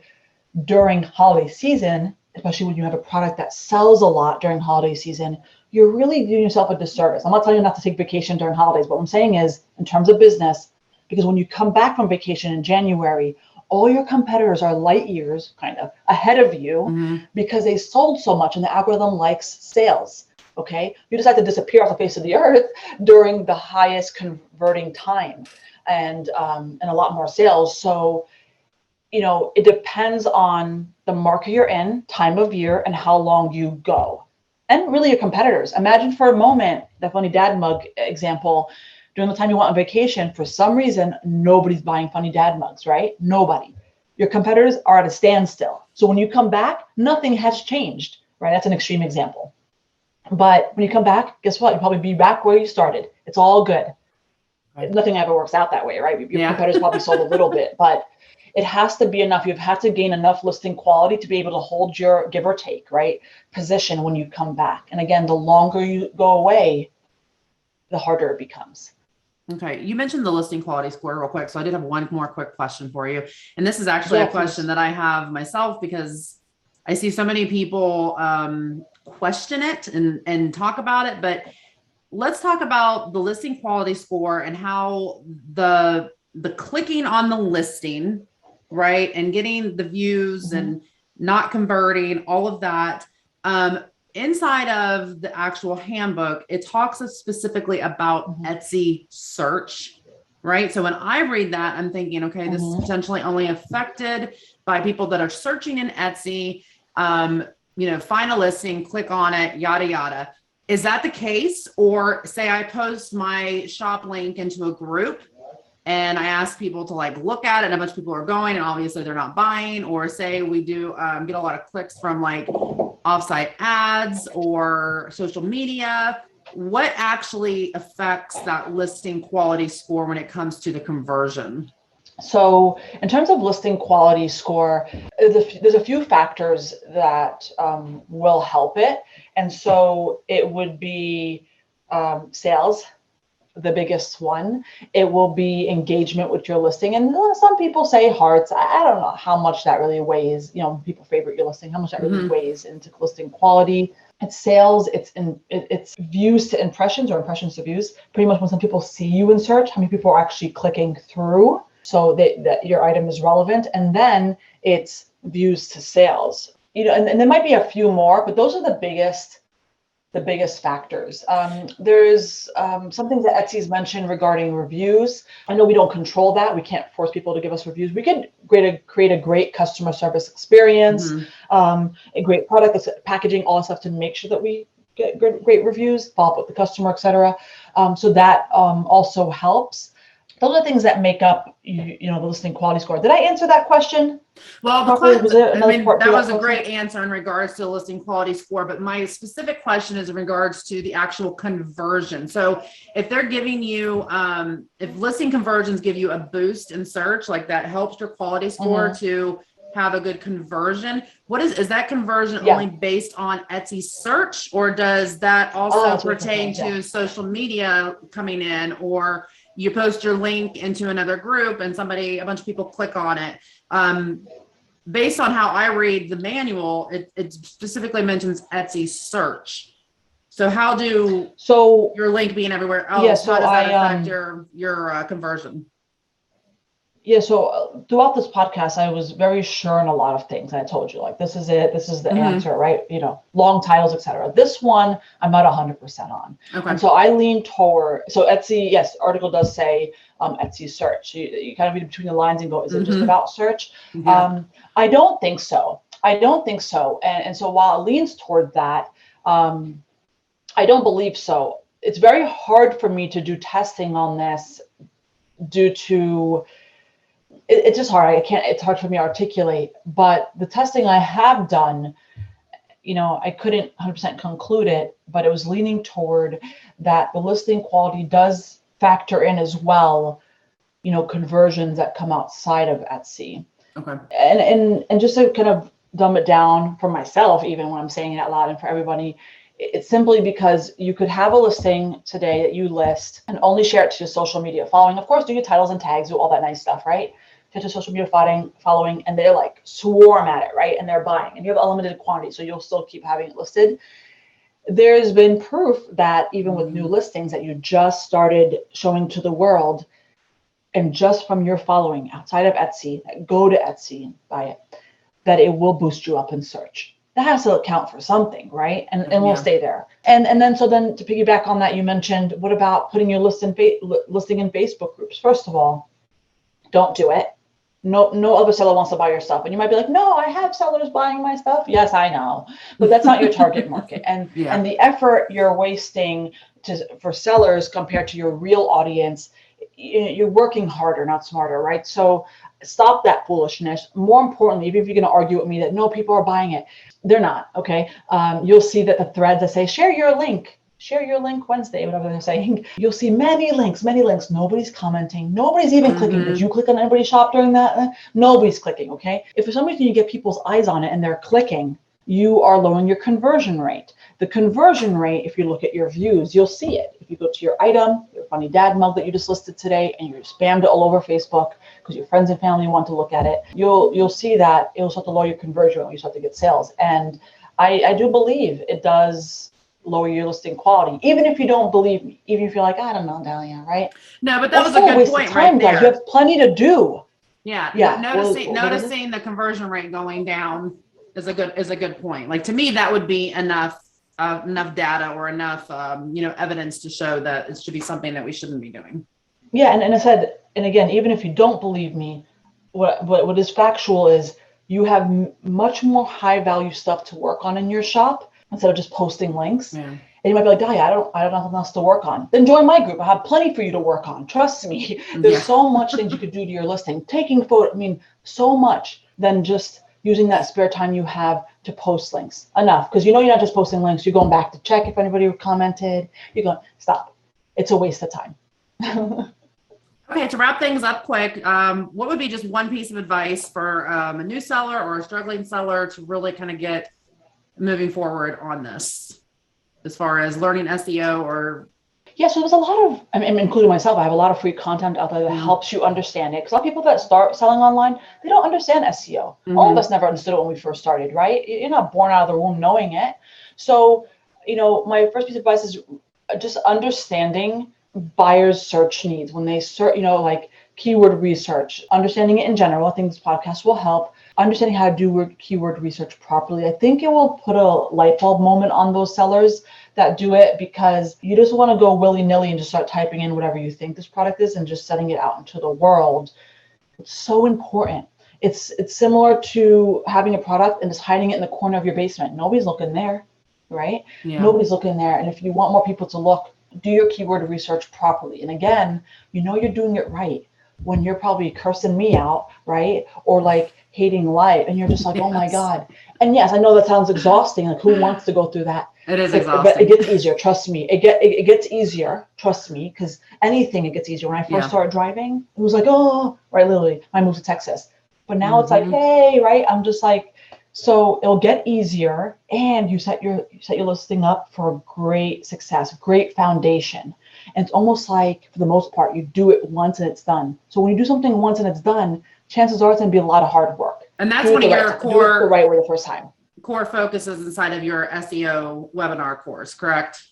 during holiday season, especially when you have a product that sells a lot during holiday season, you're really doing yourself a disservice. I'm not telling you not to take vacation during holidays. What I'm saying is, in terms of business, because when you come back from vacation in January, all your competitors are light years kind of ahead of you because they sold so much and the algorithm likes sales. Okay. You decide to disappear off the face of the earth during the highest converting time and a lot more sales. So, it depends on the market you're in, time of year, and how long you go. And really your competitors. Imagine for a moment, the funny dad mug example, during the time you went on vacation, for some reason, nobody's buying funny dad mugs, right? Nobody. Your competitors are at a standstill. So when you come back, nothing has changed, right? That's an extreme example. But when you come back, guess what? You'll probably be back where you started. It's all good. Right. Nothing ever works out that way, right? Your competitors probably sold a little bit, but it has to be enough. You've had to gain enough listing quality to be able to hold your give or take, right, position when you come back. And again, the longer you go away, the harder it becomes. Okay. You mentioned the listing quality score real quick. So I did have one more quick question for you. And this is actually a question that I have myself because I see so many people question it and talk about it, but let's talk about the listing quality score and how the clicking on the listing, right, and getting the views and not converting, all of that. Inside of the actual handbook, it talks specifically about Etsy search, right? So when I read that, I'm thinking, okay, this is potentially only affected by people that are searching in Etsy, find a listing, click on it, yada, yada. Is that the case? Or say I post my shop link into a group and I ask people to look at it and a bunch of people are going and obviously they're not buying, or say we do get a lot of clicks from offsite ads or social media. What actually affects that listing quality score when it comes to the conversion? So in terms of listing quality score, there's a few factors that will help it. And so it would be sales, the biggest one. It will be engagement with your listing. And some people say hearts. I don't know how much that really weighs, people favorite your listing, how much that really weighs into listing quality. It's sales, it's views to impressions or impressions to views. Pretty much when some people see you in search, how many people are actually clicking through so that your item is relevant. And then it's views to sales. And there might be a few more, but those are the biggest factors. There's some things that Etsy's mentioned regarding reviews. I know we don't control that. We can't force people to give us reviews. We can create a great customer service experience, a great product, packaging, all that stuff to make sure that we get great reviews, follow up with the customer, etc. So that also helps. Those are things that make up, the listing quality score. Did I answer that question? Well, that was a great answer in regards to the listing quality score, but my specific question is in regards to the actual conversion. So if they're giving you, if listing conversions give you a boost in search, like that helps your quality score to have a good conversion, is that conversion only based on Etsy search, or does that also pertain to social media coming in, or you post your link into another group and a bunch of people click on it? Based on how I read the manual, it specifically mentions Etsy search. So how your link being everywhere else, how does that affect your conversion? Yeah, so throughout this podcast, I was very sure in a lot of things. I told you, like, this is it. This is the answer, right? Long titles, etc. This one, I'm not 100% on. Okay. And so I lean toward, so Etsy, yes, article does say Etsy search. You kind of read between the lines and go, is it just about search? Yeah. I don't think so. And so while it leans toward that, I don't believe so. It's very hard for me to do testing on this due to, it's just hard. It's hard for me to articulate, but the testing I have done, I couldn't 100% conclude it, but it was leaning toward that the listing quality does factor in as well, conversions that come outside of Etsy. Okay. And just to kind of dumb it down for myself, even when I'm saying it out loud and for everybody, it's simply because you could have a listing today that you list and only share it to your social media following. Of course, do your titles and tags, do all that nice stuff, right? To your social media following, and they're like swarm at it, right? And they're buying, and you have a limited quantity, so you'll still keep having it listed. There's been proof that even with new listings that you just started showing to the world, and just from your following outside of Etsy, go to Etsy and buy it, that it will boost you up in search. That has to account for something, right? And we'll stay there. And then to piggyback on that, you mentioned, what about putting your listing in Facebook groups? First of all, don't do it. No other seller wants to buy your stuff. And you might be like, no, I have sellers buying my stuff. Yes, I know, but that's not your target market. And and the effort you're wasting for sellers compared to your real audience, you're working harder, not smarter, right? So stop that foolishness. More importantly, even if you're going to argue with me that no, people are buying it, they're not. Okay. You'll see that the threads that say share your link Wednesday, whatever they're saying, you'll see many links. Nobody's commenting. Nobody's even clicking. Did you click on anybody's shop during that? Nobody's clicking. Okay. If for some reason you get people's eyes on it and they're clicking, you are lowering your conversion rate. The conversion rate, if you look at your views, you'll see it. If you go to your item, your funny dad mug that you just listed today, and you spammed it all over Facebook because your friends and family want to look at it, you'll see that it will start to lower your conversion rate when you start to get sales. And I do believe it does lower your listing quality, even if you don't believe me, even if you're like, I don't know, Dalia, right? No, but that was a good point right there. Guys. You have plenty to do. Yeah. Noticing the conversion rate going down is a good point. Like, to me, that would be enough data or enough evidence to show that it should be something that we shouldn't be doing. Yeah, and I said, and again, even if you don't believe me, what is factual is you have much more high value stuff to work on in your shop instead of just posting links. Yeah. And you might be like, Dalia, I don't have nothing else to work on. Then join my group. I have plenty for you to work on. Trust me. There's so much things you could do to your listing. Taking photo, so much than just using that spare time you have to post links. Enough, because you're not just posting links, you're going back to check if anybody commented. You're going, stop. It's a waste of time. Okay, to wrap things up quick, what would be just one piece of advice for a new seller or a struggling seller to really kind of get moving forward on this as far as learning SEO or Yeah, so there's a lot of, I mean, including myself, I have a lot of free content out there that helps you understand it. Because a lot of people that start selling online, they don't understand SEO. All of us never understood it when we first started, right? You're not born out of the womb knowing it. So, my first piece of advice is just understanding buyers' search needs when they search, like keyword research, understanding it in general. I think this podcast will help. Understanding how to do keyword research properly. I think it will put a light bulb moment on those sellers that do it, because you just want to go willy-nilly and just start typing in whatever you think this product is and just setting it out into the world. It's so important. It's similar to having a product and just hiding it in the corner of your basement. Nobody's looking there, right? Yeah. Nobody's looking there. And if you want more people to look, do your keyword research properly. And again, you're doing it right when you're probably cursing me out, right? Or like hating life, and you're just like, oh my God. And yes, I know that sounds exhausting. Like, who wants to go through that? It is But exhausting. it gets easier. Trust me. It gets easier. Trust me, because it gets easier. When I first started driving, it was like, oh, right, literally. I moved to Texas, but now it's like, hey, right. I'm just like, so it'll get easier, and you set your listing up for great success, great foundation. And it's almost like, for the most part, you do it once and it's done. So when you do something once and it's done, chances are it's going to be a lot of hard work. And that's one of your do it the right way the first time. Core focuses inside of your SEO webinar course, correct?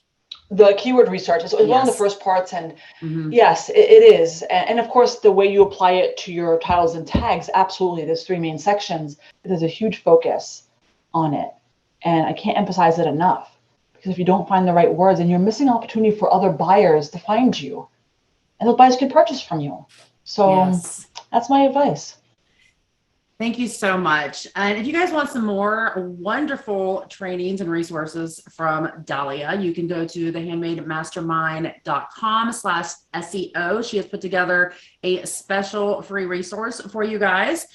The keyword research is one of the first parts, and yes, it is. And of course, the way you apply it to your titles and tags, absolutely. There's 3 main sections. There's a huge focus on it, and I can't emphasize it enough, because if you don't find the right words, then you're missing opportunity for other buyers to find you, and those buyers can purchase from you. So that's my advice. Thank you so much. And if you guys want some more wonderful trainings and resources from Dalia, you can go to thehandmademastermind.com/SEO. She has put together a special free resource for you guys.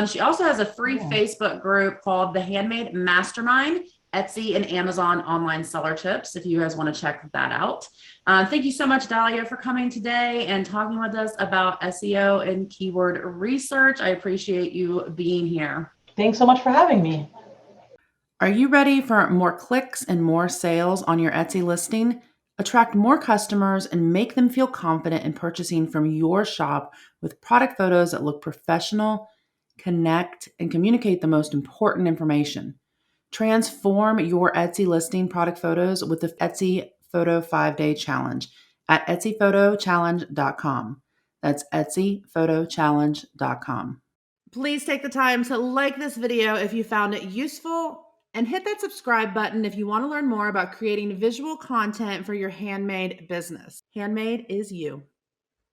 She also has a free Facebook group called the Handmade Mastermind, Etsy and Amazon online seller tips, if you guys want to check that out. Thank you so much, Dalia, for coming today and talking with us about SEO and keyword research. I appreciate you being here. Thanks so much for having me. Are you ready for more clicks and more sales on your Etsy listing? Attract more customers and make them feel confident in purchasing from your shop with product photos that look professional, connect, and communicate the most important information. Transform your Etsy listing product photos with the Etsy Photo 5-Day Challenge at etsyphotochallenge.com. That's etsyphotochallenge.com. Please take the time to like this video if you found it useful, and hit that subscribe button if you want to learn more about creating visual content for your handmade business. Handmade is you.